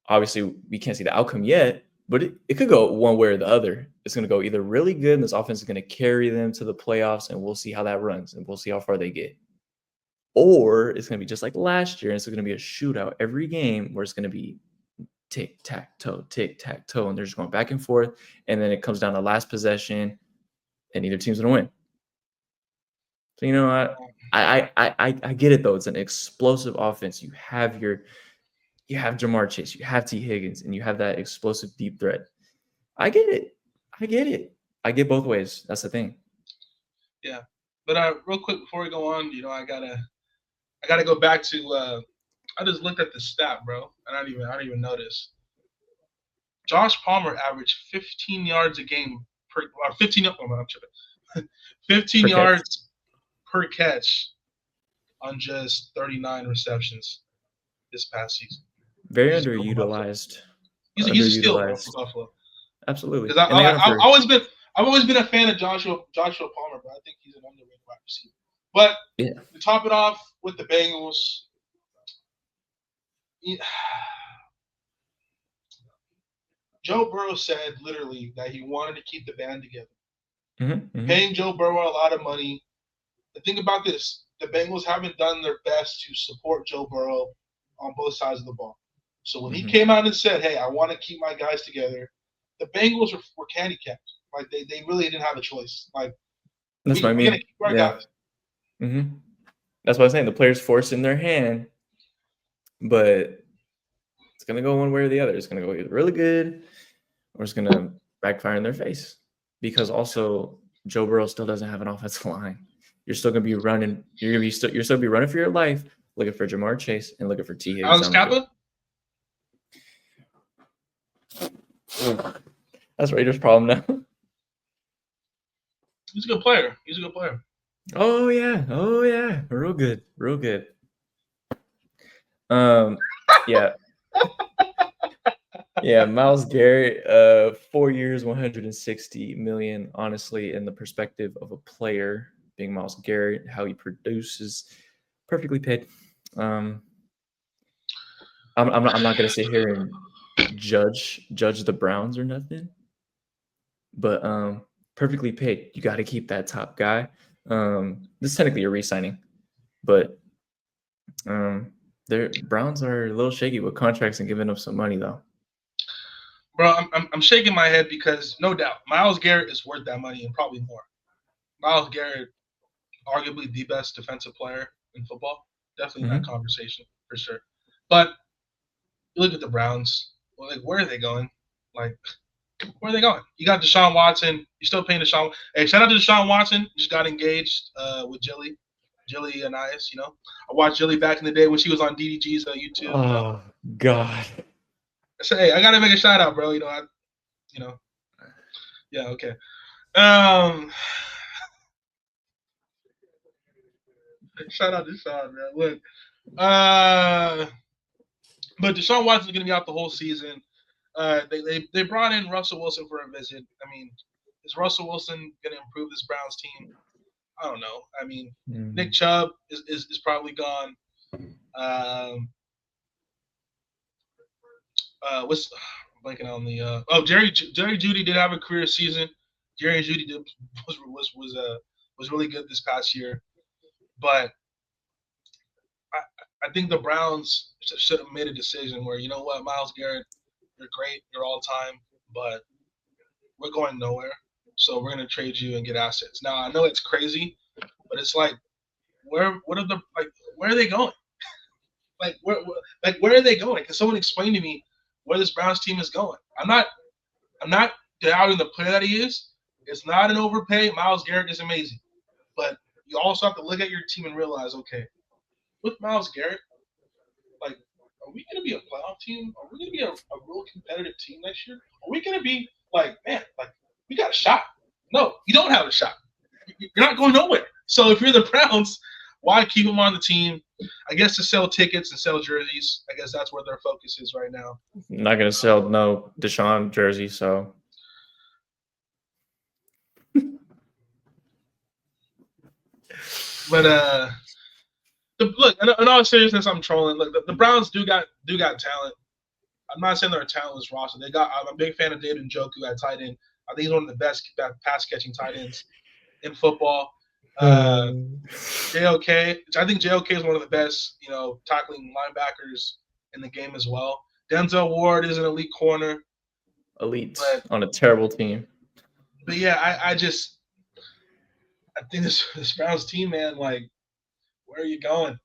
Obviously, we can't see the outcome yet, but it could go one way or the other. It's going to go either really good, and this offense is going to carry them to the playoffs, and we'll see how that runs, and we'll see how far they get. Or it's going to be just like last year, and it's going to be a shootout every game where it's going to be tic tac toe, and they're just going back and forth, and then it comes down to last possession, and either team's going to win. So you know what? I get it though. It's an explosive offense. You have Jamar Chase, you have T. Higgins, and you have that explosive deep threat. I get it. I get both ways. That's the thing. Yeah, but real quick before we go on, I gotta go back to. I just looked at the stat, bro, and I didn't even notice. Josh Palmer averaged 15 yards a game per, or 15. Oh, I'm tripping. 15 Per catch. yards per catch on just 39 receptions this past season. Very He's still for Buffalo. underutilized. He's a steal, bro, for Buffalo. Absolutely. Because And they got him for I've always been a fan of Joshua Palmer, but I think he's an underrated wide receiver. But to top it off with the Bengals, Joe Burrow said literally that he wanted to keep the band together. Paying Joe Burrow a lot of money. The thing about this, the Bengals haven't done their best to support Joe Burrow on both sides of the ball. So when he came out and said, "Hey, I want to keep my guys together," the Bengals were handicapped. Like they really didn't have a choice. Like that's what I mean. We're gonna keep our guys. That's what I'm saying. The players forcing their hand, but it's gonna go one way or the other. It's gonna go either really good or it's gonna backfire in their face. Because also Joe Burrow still doesn't have an offensive line. You're still gonna be running. You're still gonna be running for your life, looking for Jamar Chase and looking for T. Higgins. Alex Kappa? That's Raiders' problem now. He's a good player. Oh yeah, real good. Yeah. Yeah, Myles Garrett, 4 years, 160 million. Honestly, in the perspective of a player being Myles Garrett, how he produces, perfectly paid. I'm not gonna sit here and judge the Browns or nothing, but perfectly paid. You got to keep that top guy. This is technically a re-signing, but their Browns are a little shaky with contracts and giving up some money though. Bro, I'm shaking my head because no doubt Myles Garrett is worth that money and probably more. Myles Garrett, arguably the best defensive player in football, definitely in that conversation for sure. But you look at the Browns, like where are they going? Like where are they going? You got Deshaun Watson. You're still paying Deshaun. Hey, shout out to Deshaun Watson. Just got engaged with Jilly Anais. I watched Jilly back in the day when she was on DDG's YouTube. Oh God. So hey, I gotta make a shout out, bro. Yeah, okay. Shout out to Deshaun, man. Look, but Deshaun Watson's gonna be out the whole season. They brought in Russell Wilson for a visit. I mean, is Russell Wilson gonna improve this Browns team? I don't know. I mean, Nick Chubb is probably gone. What's I'm blanking on the Jerry Jeudy did have a career season. Jerry Jeudy was really good this past year, but I think the Browns should have made a decision where, you know what, Myles Garrett, you're great, you're all time, but we're going nowhere. So we're going to trade you and get assets. Now, I know it's crazy, But it's like, where are they going? Where are they going? Can someone explain to me where this Browns team is going? I'm not doubting the player that he is. It's not an overpay. Myles Garrett is amazing, but you also have to look at your team and realize, okay, with Myles Garrett, like, are we going to be a playoff team? Are we going to be a real competitive team next year? Are we going to be like, man, like, we got a shot? No, you don't have a shot. You're not going nowhere. So if you're the Browns, why keep him on the team? I guess to sell tickets and sell jerseys. I guess that's where their focus is right now. Not gonna sell no Deshaun jersey, so But look, in all seriousness, I'm trolling. Look, the Browns do got talent. I'm not saying they're a talentless roster. I'm a big fan of David Njoku at tight end. I think he's one of the best pass catching tight ends in football. JOK, I think JOK is one of the best, tackling linebackers in the game as well. Denzel Ward is an elite corner. Elite on a terrible team. But yeah, I think this Browns team, man, like, where are you going?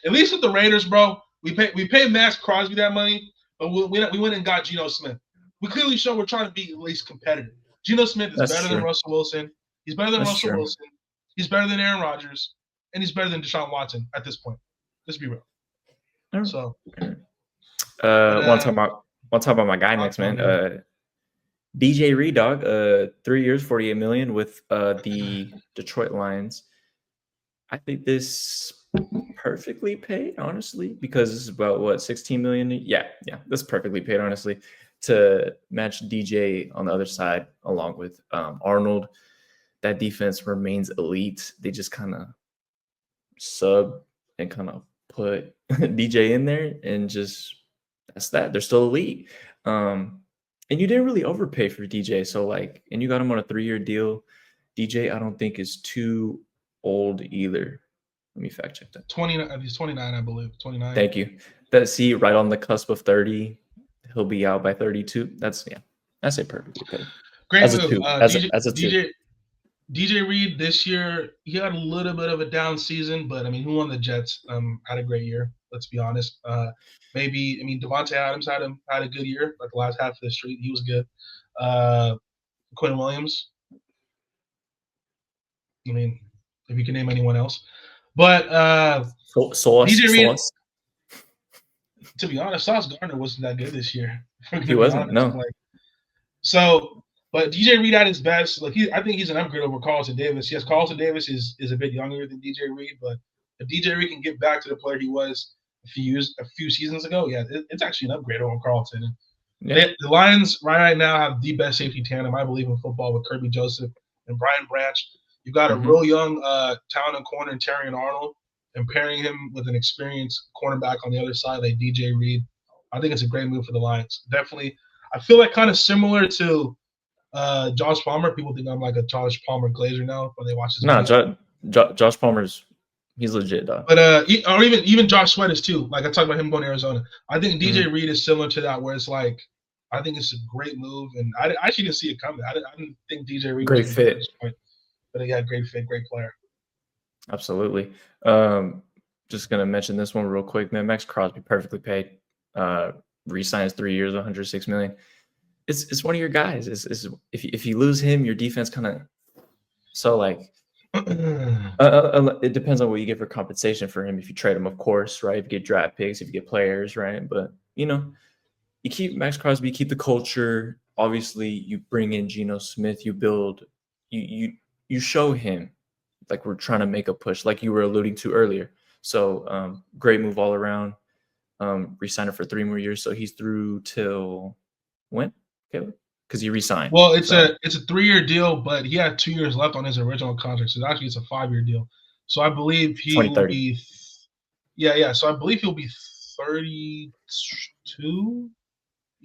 At least with the Raiders, bro, we paid Max Crosby that money, but we went and got Geno Smith. We clearly show we're trying to be at least competitive. Geno Smith is better than Russell Wilson. He's better than Russell Wilson. He's better than Aaron Rodgers, and he's better than Deshaun Watson at this point. Let's be real. So, want to talk about my guy next, man. DJ Reed, dog. 3 years, $48 million with the Detroit Lions. I think this perfectly paid, honestly, because this is about what, $16 million. Yeah, this is perfectly paid, honestly, to match DJ on the other side along with Arnold. That defense remains elite. They just kind of sub and kind of put DJ in there, and just that's that. They're still elite. And you didn't really overpay for DJ, so like, and you got him on a 3-year deal. DJ, I don't think is too old either. Let me fact check that. 29. He's 29, I believe. 29. Thank you. Right on the cusp of 30. He'll be out by 32. That's a perfectly paid. Great as move. A two. As a two. DJ Reed this year, he had a little bit of a down season, but I mean, who won the Jets? Had a great year. Let's be honest. Devontae Adams had a good year, like the last half of the street. He was good. Quinn Williams. I mean, if you can name anyone else, but DJ Reed. To be honest, Sauce Gardner wasn't that good this year. He wasn't. No. But DJ Reed at his best. Like, I think he's an upgrade over Carlton Davis. Yes, Carlton Davis is a bit younger than DJ Reed, but if DJ Reed can get back to the player he was a few seasons ago, yeah, it's actually an upgrade over Carlton. Yeah. The Lions right now have the best safety tandem, I believe, in football with Kirby Joseph and Brian Branch. You've got a real young, talented corner in Terrion Arnold, and pairing him with an experienced cornerback on the other side like DJ Reed. I think it's a great move for the Lions. Definitely. I feel like kind of similar to Josh Palmer. People think I'm like a Josh Palmer glazer now when they watch his video. Josh Palmer's he's legit, dog. But or even Josh Sweat is too. Like, I talked about him going to Arizona. I think DJ Reed is similar to that, where it's like, I think it's a great move, and I actually didn't see it coming. I didn't think DJ Reed great fit at this point, but yeah, great fit, great player. Absolutely. Just gonna mention this one real quick, man. Max Crosby perfectly paid. Re-signs 3 years, $106 million. It's one of your guys. If you lose him, your defense kind of like. It depends on what you get for compensation for him. If you trade him, of course, right? If you get draft picks, if you get players, right? But you keep Max Crosby, you keep the culture. Obviously, you bring in Geno Smith. You build. You show him like we're trying to make a push, like you were alluding to earlier. So great move all around. Re-signed him for 3 more years, so he's through till when? Because he re-signed. Well, it's a 3-year deal, but he had 2 years left on his original contract, so actually it's a 5-year deal. So I believe he will be. Yeah. So I believe he'll be 32. You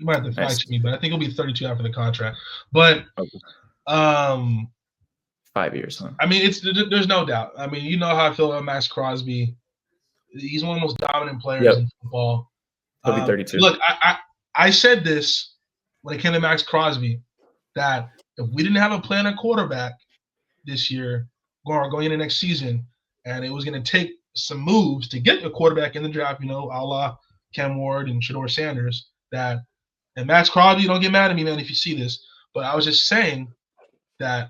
might have to fact check me, but I think he'll be 32 after the contract. But 5 years, huh? I mean, there's no doubt. I mean, you know how I feel about Max Crosby. He's one of the most dominant players in football. He'll be 32. Look, I said this when it came to Max Crosby, that if we didn't have a plan at quarterback this year, going into next season, and it was going to take some moves to get a quarterback in the draft, a la Cam Ward and Shador Sanders. And Max Crosby, don't get mad at me, man, if you see this, but I was just saying that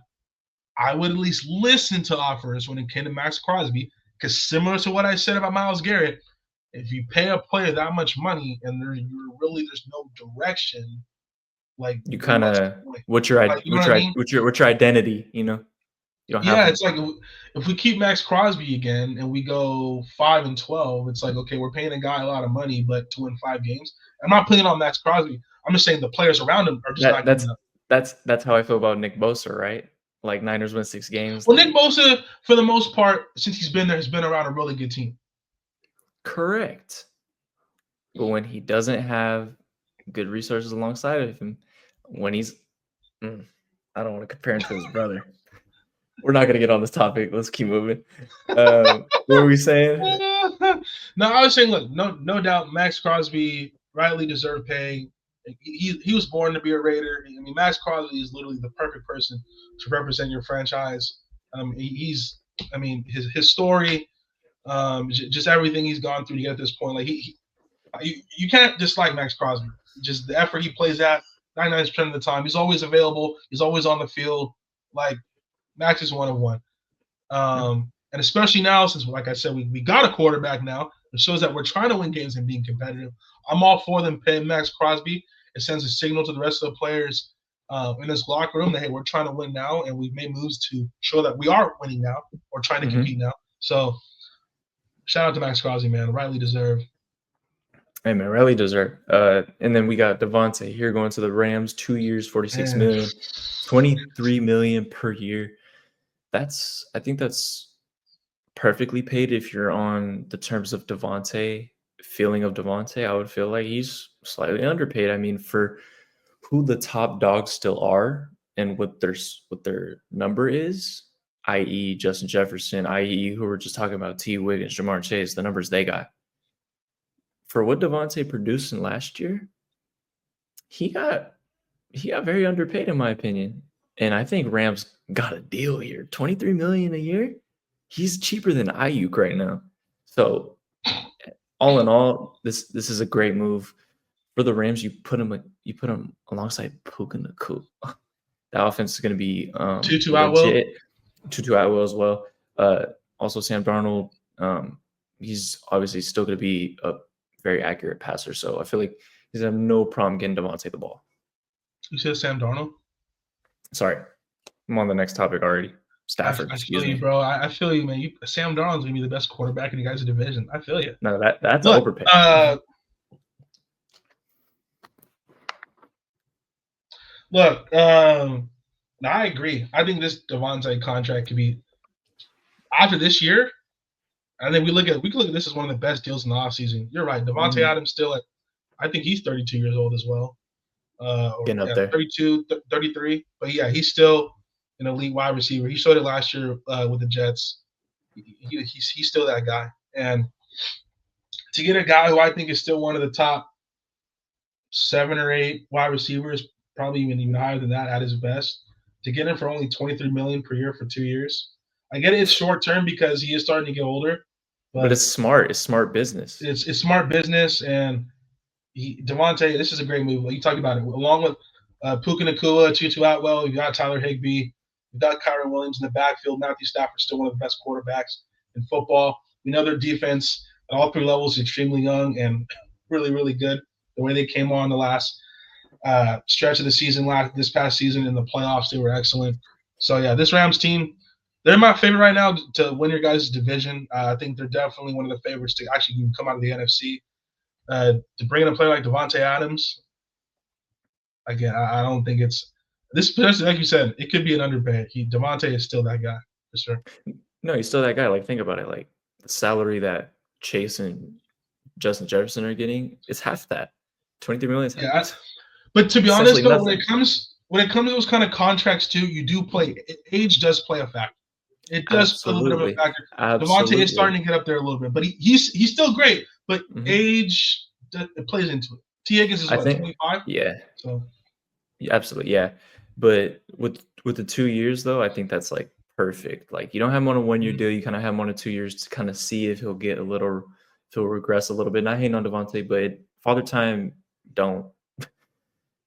I would at least listen to offers when it came to Max Crosby, because similar to what I said about Myles Garrett, if you pay a player that much money and there's no direction, like, You then kind what's of the point? what's your Like, you know what I mean? what's your identity? You don't have Yeah, one. it's like if we keep Max Crosby again and we go 5-12, it's like, okay, we're paying a guy a lot of money, but to win 5 games. I'm not putting it on Max Crosby. I'm just saying the players around him are just That not good that's enough. that's how I feel about Nick Bosa, right? Like Niners win 6 games. Well, Nick Like Bosa, for the most part, since he's been there, has been around a really good team. correct. But when he doesn't have good resources alongside of him, when he's I don't want to compare him to his brother. We're not gonna get on this topic. Let's keep moving. What were we saying? No, I was saying, look, no doubt, Max Crosby rightly deserved pay. He was born to be a Raider. I mean, Max Crosby is literally the perfect person to represent your franchise. His story, just everything he's gone through to get to this point. Like you can't dislike Max Crosby. Just the effort he plays at 99% of the time. He's always available. He's always on the field. Like, Max is one of one. And especially now, since, like I said, we got a quarterback now. It shows that we're trying to win games and being competitive. I'm all for them paying Max Crosby. It sends a signal to the rest of the players in this locker room that, hey, we're trying to win now, and we've made moves to show that we are winning now or trying to compete now. So shout out to Max Crosby, man. Rightly deserved. Hey, man, really deserved. And then we got Devontae here going to the Rams, 2 years, $46 million, $23 million per year. I think that's perfectly paid if you're on the terms of Devontae, feeling of Devontae. I would feel like he's slightly underpaid. I mean, for who the top dogs still are and what their number is, i.e. Justin Jefferson, i.e. who we're just talking about, T. Wiggins, Jamar Chase, the numbers they got. For what Devontae produced in last year, he got very underpaid in my opinion. And I think Rams got a deal here. $23 million a year. He's cheaper than Ayuk right now. So all in all, this is a great move for the Rams. You put him alongside Puka Nacua. That offense is going to be Tutu legit. Tutu Atwell as well. Also Sam Darnold. He's obviously still going to be a very accurate passer. So I feel like he's going to have no problem getting Devontae the ball. You said Sam Darnold? Sorry. I'm on the next topic already. Stafford, I feel you, bro. I feel you, man. Sam Darnold's going to be the best quarterback in the guys' division. I feel you. No, that's overpay. Look, I agree. I think this Devontae contract could be, after this year, I think we can look at this as one of the best deals in the offseason. You're right. Devontae Adams still I think he's 32 years old as well. Getting up there. 32, 33. But yeah, he's still an elite wide receiver. He showed it last year with the Jets. He's still that guy. And to get a guy who I think is still one of the top 7 or 8 wide receivers, probably even higher than that at his best, to get him for only $23 million per year for 2 years. I get it's short term because he is starting to get older. But it's smart. It's smart business. It's smart business, and Devontae, this is a great move. Like you talked about it, along with Puka Nacua, Tutu Atwell, you got Tyler Higbee, you got Kyron Williams in the backfield. Matthew Stafford's still one of the best quarterbacks in football. We know their defense at all 3 levels is extremely young and really, really good. The way they came on the last stretch of the season, this past season in the playoffs, they were excellent. So yeah, this Rams team, they're my favorite right now to win your guys' division. I think they're definitely one of the favorites to actually come out of the NFC. To bring in a player like Devontae Adams, again, I don't think it's this person, like you said, it could be an underpay. Devontae is still that guy for sure. No, he's still that guy. Like, think about it. Like, the salary that Chase and Justin Jefferson are getting is half that. 23 million. Yeah, but to be honest, though, when it comes to those kind of contracts too, you do play. Age does play a factor. It does play a little bit of a factor. Devontae is starting to get up there a little bit, but he's still great. But age it plays into it. T. Higgins is 25. Yeah. So yeah, absolutely, yeah. But with the 2 years though, I think that's like perfect. Like you don't have him on a 1 year Mhm. deal. You kind of have him on a 2 years to kind of see if he'll get a little, if he'll regress a little bit. Not hating on Devontae, but father time don't.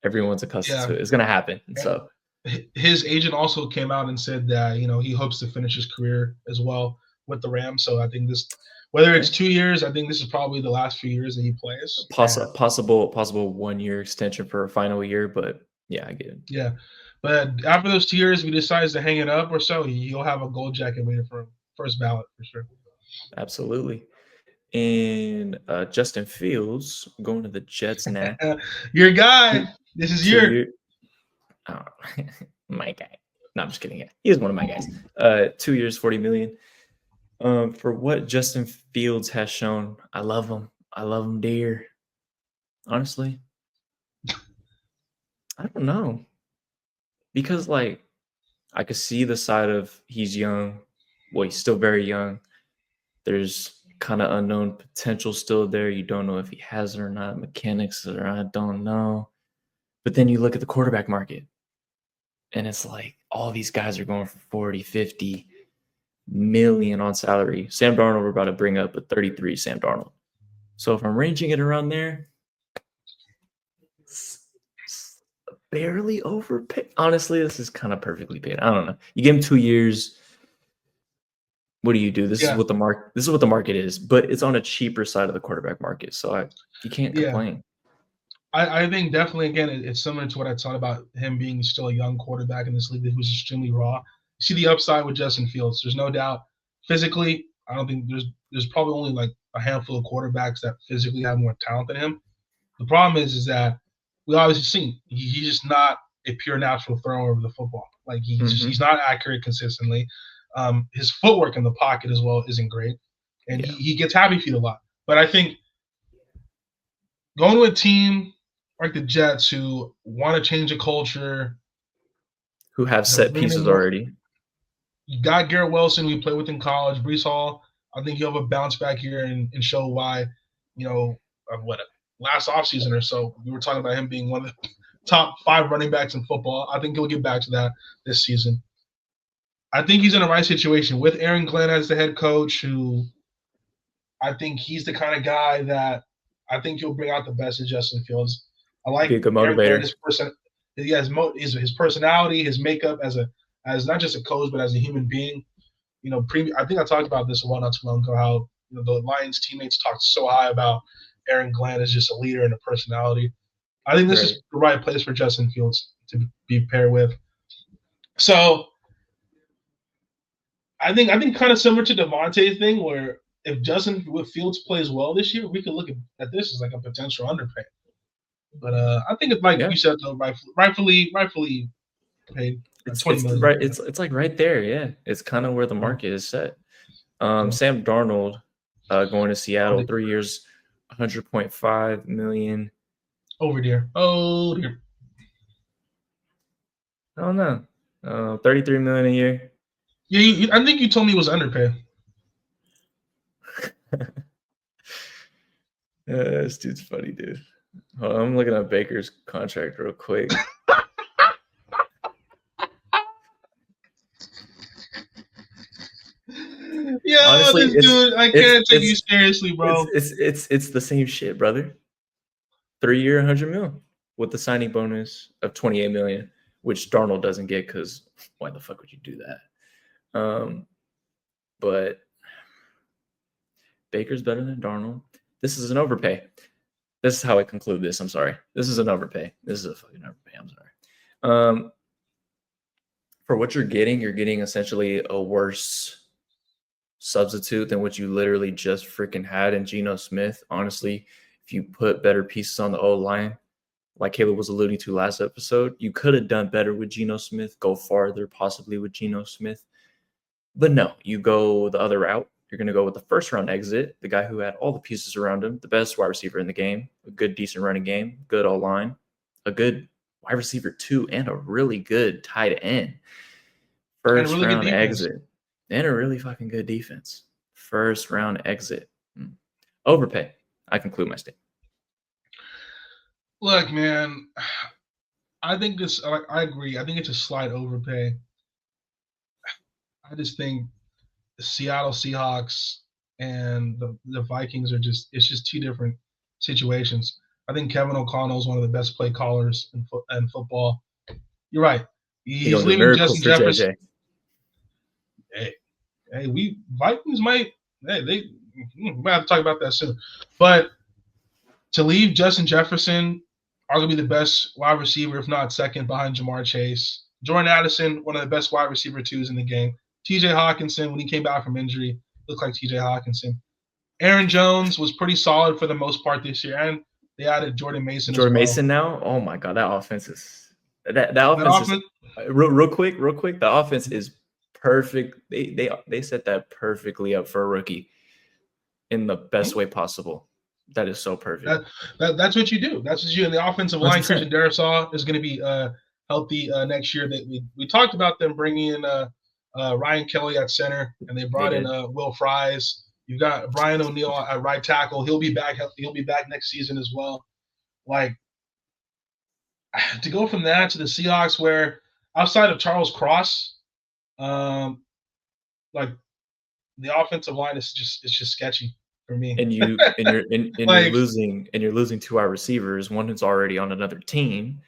Everyone's accustomed Yeah, to it. It's gonna happen. And and so his agent also came out and said that he hopes to finish his career as well with the Rams. So I think this, whether it's yeah, 2 years, I think this is probably the last few years that he plays. And possible 1 year extension for a final year, but yeah, I get it. yeah, but after those 2 years, if he decides to hang it up or so, he'll have a gold jacket waiting for him, first ballot for sure. Absolutely. And Justin Fields going to the Jets now. Your Two, guy, this is 2 year. Oh, my guy. No, I'm just kidding. Yeah, he is one of my guys. 2 years, 40 million. For what Justin Fields has shown, I love him. I love him dear. Honestly, I don't know because like I could see the side of he's young. Well, he's still very young. There's kind of unknown potential still there. You don't know if he has it or not. Mechanics or I don't know. But then you look at the quarterback market and it's like all these guys are going for 40, 50 million on salary. Sam Darnold, we're about to bring up a 33 Sam Darnold. So if I'm ranging it around there, barely overpaid. Honestly, this is kind of perfectly paid. I don't know. You give him 2 years. What do you do? This is yeah, what the market. This is what the market is, but it's on a cheaper side of the quarterback market. So you can't yeah. complain. I think definitely again it's similar to what I thought about him being still a young quarterback in this league that was extremely raw. You see the upside with Justin Fields. There's no doubt. Physically, I don't think there's probably only like a handful of quarterbacks that physically have more talent than him. The problem is that we obviously seen he's just not a pure natural thrower of the football. Like he's Hmm. not accurate consistently. His footwork in the pocket as well isn't great, and Yeah. he gets happy feet a lot. But I think going to a team like the Jets who want to change the culture, Who have they're set bringing in pieces more. already. You got Garrett Wilson, who we played with in college. Brees Hall, I think he'll have a bounce back here and show why, what last offseason or so we were talking about him being one of the top 5 running backs in football. I think he'll get back to that this season. I think he's in the right situation with Aaron Glenn as the head coach, who I think he's the kind of guy that I think he'll bring out the best in Justin Fields. I like Be a good Aaron Glenn, motivator. his person, he has his personality, his makeup as not just a coach but as a human being. I think I talked about this a while not too long ago. How the Lions teammates talked so high about Aaron Glenn as just a leader and a personality. I think this is Right. the right place for Justin Fields to be paired with. So I think kind of similar to Devontae's thing, where if Justin Fields plays well this year, we could look at this as like a potential underpay. But I think it's like Yeah. you said, though, rightfully paid It's 20 it's million. right. It's like right there. Yeah. It's kind of where the Yeah, market is set. yeah. Sam Darnold going to Seattle, Oh, 3 years, 100.5 million. over there. Oh dear. I don't know. 33 million a year. Yeah, I think you told me it was underpay. This dude's funny, dude. Hold on, I'm looking at Baker's contract real quick. Yo, Honestly, this dude, I it's can't take you it's seriously, it's bro. it's it's the same shit, brother. 3 year, 100 mil with the signing bonus of 28 million, which Darnold doesn't get because why the fuck would you do that? But Baker's better than Darnold. This is an overpay. This is how I conclude this. I'm sorry. This is an overpay. This is a fucking overpay. I'm sorry. Um, for what you're getting essentially a worse substitute than what you literally just freaking had in Geno Smith. Honestly, if you put better pieces on the O line, like Caleb was alluding to last episode, you could have done better with Geno Smith, go farther possibly with Geno Smith. But no, you go the other route. You're going to go with the first round exit, the guy who had all the pieces around him, the best wide receiver in the game, a good, decent running game, good O line, a good wide receiver too, and a really good tight end. And a First really good round defense. exit and a really fucking good defense. First round exit. Overpay. I conclude my statement. Look, man, I think this. I agree. I think it's a slight overpay. I just think the Seattle Seahawks and the Vikings are it's just two different situations. I think Kevin O'Connell is one of the best play callers in football. You're right. He He's gonna do leaving miracles Justin for Jefferson. JJ. Hey, we Vikings might. Hey, we might have to talk about that soon. But to leave Justin Jefferson, arguably the best wide receiver, if not second, behind Jamar Chase. Jordan Addison, one of the best wide receiver twos in the game. T.J. Hawkinson, when he came back from injury, looked like T.J. Hawkinson. Aaron Jones was pretty solid for the most part this year, and they added Jordan Mason as Jordan well. Mason now. Oh my god, that offense is that That offense is offense, real quick. The offense is perfect. They set that perfectly up for a rookie in the best way possible. That is so perfect. that's what you do. That's what you do. And the offensive line, 100%. Christian Darrisaw is going to be healthy next year. That we talked about them bringing in Ryan Kelly at center, and they brought in Will Fries. You've got Brian O'Neill at right tackle. He'll be back. He'll be back next season as well. Like, to go from that to the Seahawks, where outside of Charles Cross, like the offensive line is just sketchy for me. And you're losing two wide receivers, one who's already on another team.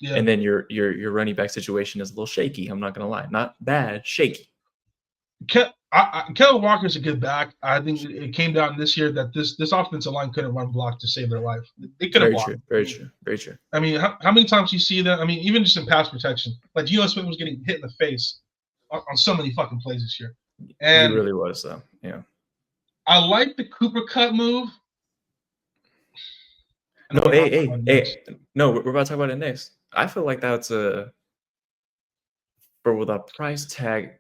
Yeah. And then your running back situation is a little shaky. I'm not gonna lie, not bad, shaky. Kevin Walker's a good back. I think it came down this year that this offensive line couldn't run block to save their life. They couldn't block. Very true. I mean, how many times you see that? I mean, even just in pass protection, like Geno Smith was getting hit in the face on so many fucking plays this year. And he really was, though. Yeah. I like the Cooper Kupp move. No, no, we're about to talk about it next. I feel like that's for with a price tag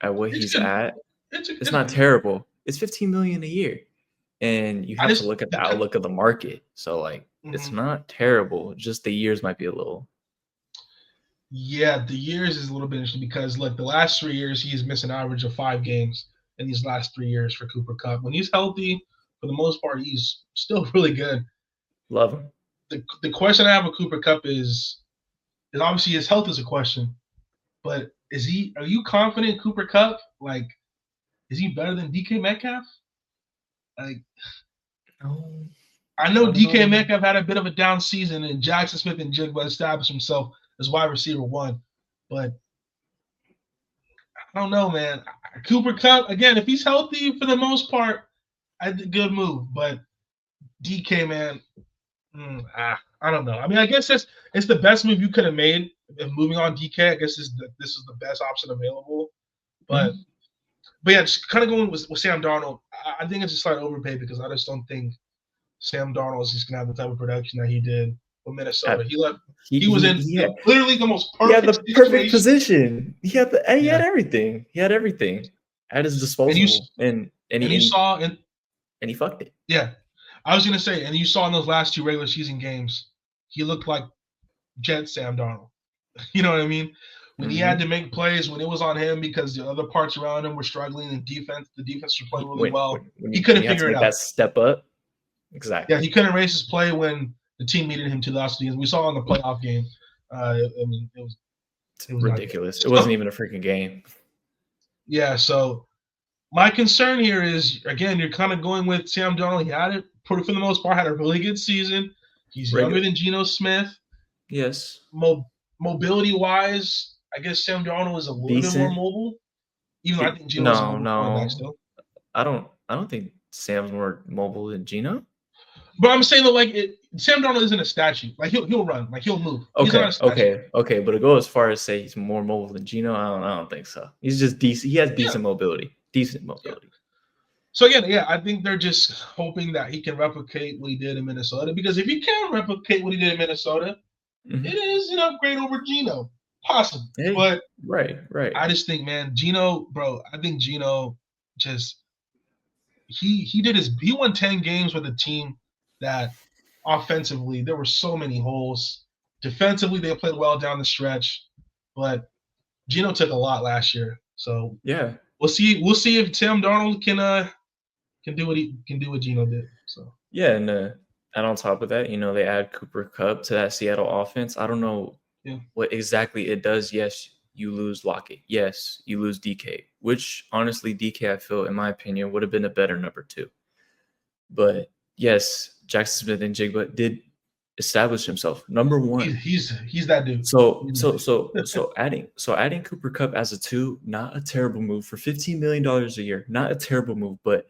at what he's at, it's not terrible. It's $15 million a year, and you have to look at the outlook of the market. So, like, it's not terrible. Just the years might be a little. Yeah, the years is a little bit interesting because, look, the last 3 years he's missed an average of 5 games in these last 3 years for Cooper Kupp. When he's healthy, for the most part, he's still really good. Love him. The question I have with Cooper Kupp is obviously his health is a question, but are you confident in Cooper Kupp? Like, is he better than DK Metcalf? Like, no. I know DK Metcalf had a bit of a down season, and Jackson Smith and Jigba established himself as wide receiver 1, but I don't know, man. Cooper Kupp, again, if he's healthy for the most part, good move, but DK, man, I don't know. I mean, I guess it's the best move you could have made. If moving on DK, I guess this is the best option available. But yeah, just kind of going with Sam Darnold, I think it's a slight overpay because I just don't think Sam Darnold is just gonna have the type of production that he did with Minnesota. He was in literally the most perfect. He had the perfect position. He had everything. He had everything at his disposal, and he fucked it. Yeah. I was going to say, and you saw in those last 2 regular season games, he looked like Jet Sam Darnold. You know what I mean? When he had to make plays, when it was on him because the other parts around him were struggling, and the defense was playing really well. He couldn't figure it out. That step up. Exactly. Yeah, he couldn't raise his play when the team needed him to the last season. We saw in the playoff game. I mean, it was ridiculous. It wasn't even a freaking game. Yeah, so my concern here is, again, you're kind of going with Sam Darnold. He had it. For the most part, had a really good season. He's younger than Geno Smith. Yes. Mobility-wise, I guess Sam Darnold is a little bit more mobile. Even though I think Geno's a mobile quarterback still. I don't think Sam's more mobile than Geno. But I'm saying that, like, Sam Darnold isn't a statue. Like, he'll run. Like, he'll move. Okay. But to go as far as say he's more mobile than Geno, I don't think so. He's just decent. He has decent mobility. Decent mobility. Yeah. So again, I think they're just hoping that he can replicate what he did in Minnesota. Because if he can replicate what he did in Minnesota, it is an upgrade over Geno, possibly. Hey, but right. I just think, man, Geno, bro. I think Geno just he won 10 games with a team that offensively there were so many holes. Defensively, they played well down the stretch, but Geno took a lot last year. So yeah, we'll see if Sam Darnold can do what Geno did. So yeah, and on top of that, they add Cooper Kupp to that Seattle offense. I don't know what exactly it does. Yes, you lose Lockett. Yes, you lose DK, which honestly, DK, I feel, in my opinion, would have been a better number 2. But yes, Jackson Smith and Jigba did establish himself number 1. He's that dude. So adding Cooper Kupp as a 2, not a terrible move for $15 million a year. Not a terrible move, but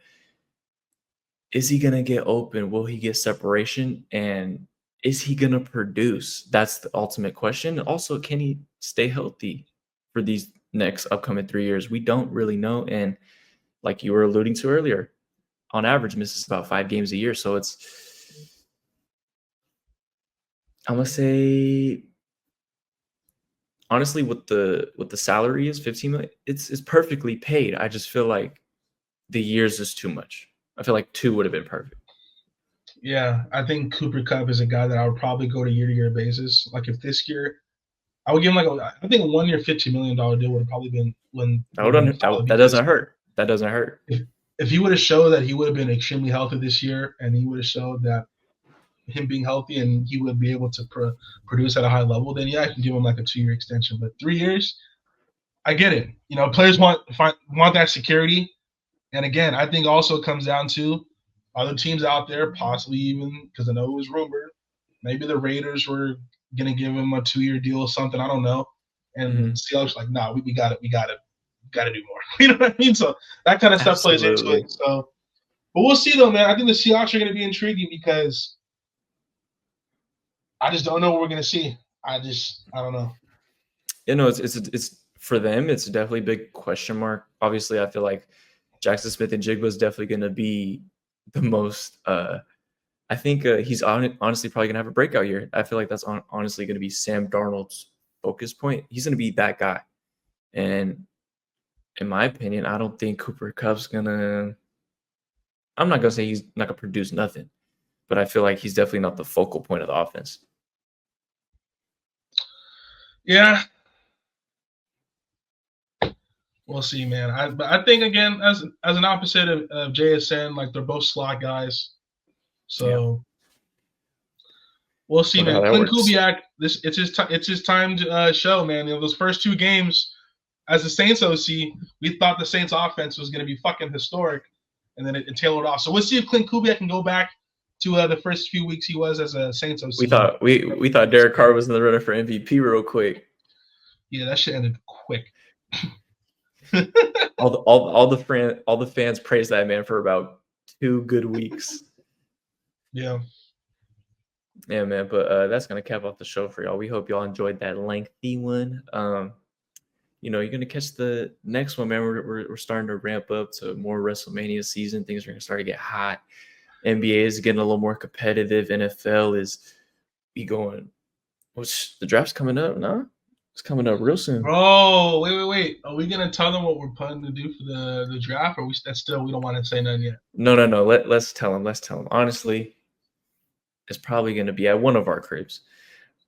is he gonna get open? Will he get separation? And is he gonna produce? That's the ultimate question. Also, can he stay healthy for these next upcoming 3 years? We don't really know. And like you were alluding to earlier, on average misses about 5 games a year. So I'm gonna say honestly, what the salary is, 15 million, it's perfectly paid. I just feel like the years is too much. I feel like 2 would have been perfect. Yeah, I think Cooper Kupp is a guy that I would probably go to year basis. Like if this year, I would give him I think a 1 year $15 million deal would have probably been that doesn't hurt. That doesn't hurt. If he would have showed that he would have been extremely healthy this year, and he would have showed that him being healthy and he would be able to produce at a high level, then yeah, I can give him like a 2-year extension. But 3 years, I get it. You know, players want that security. And again, I think also it comes down to other teams out there, possibly even because I know it was rumored, maybe the Raiders were gonna give him a 2-year deal or something. I don't know. And Seahawks like, nah, we got to do more. You know what I mean? So that kind of stuff plays into it. So, but we'll see though, man. I think the Seahawks are gonna be intriguing because I just don't know what we're gonna see. I don't know. You know, it's for them. It's definitely a big question mark. Obviously, I feel like Jackson Smith and Jigba is definitely going to be the most. I think he's honestly probably going to have a breakout year. I feel like that's honestly going to be Sam Darnold's focus point. He's going to be that guy. And in my opinion, I don't think Cooper Kupp's going to. I'm not going to say he's not going to produce nothing, but I feel like he's definitely not the focal point of the offense. Yeah. We'll see, man. I think again, as an opposite of JSN, like they're both slot guys. So we'll see, man. Clint Kubiak, it's his time to show, man. You know, those first 2 games as the Saints OC, we thought the Saints offense was going to be fucking historic, and then it tailored off. So we'll see if Clint Kubiak can go back to the first few weeks he was as a Saints OC. We thought Derek Carr was in the runner for MVP real quick. Yeah, that shit ended quick. all the fans praised that man for about 2 good weeks. Yeah, man. But that's gonna cap off the show for y'all. We hope y'all enjoyed that lengthy one. You know, you're gonna catch the next one, man. We're starting to ramp up to more WrestleMania season. Things are gonna start to get hot. NBA is getting a little more competitive. NFL is going. The draft's coming up, no? It's coming up real soon. Bro, wait. Are we gonna tell them what we're planning to do for the draft, or we don't want to say nothing yet? No. Let's tell them. Honestly, it's probably gonna be at one of our cribs,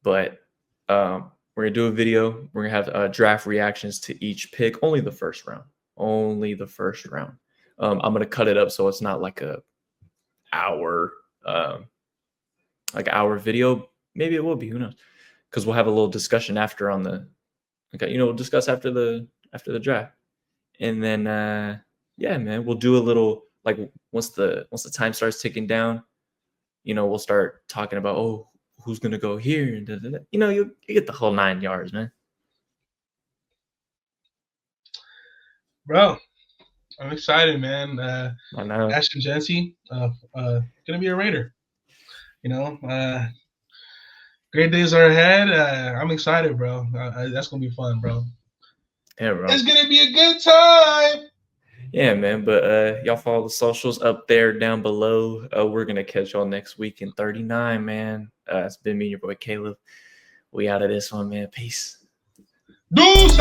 but we're gonna do a video. We're gonna have draft reactions to each pick. Only the first round. I'm gonna cut it up so it's not like a hour video. Maybe it will be. Who knows? Because we'll have a little discussion after on the, we'll discuss after the draft, and then man, we'll do a little like once the time starts ticking down, we'll start talking about who's gonna go here and you get the whole 9 yards, man. Bro, I'm excited, man. I know. Ashton Jesse, gonna be a Raider. Great days are ahead. I'm excited, bro. That's gonna be fun, bro. Yeah, bro. It's gonna be a good time. Yeah, man. But y'all follow the socials up there down below. We're gonna catch y'all next week in 39, man. It's been me and your boy Caleb. We out of this one, man. Peace. Deuce.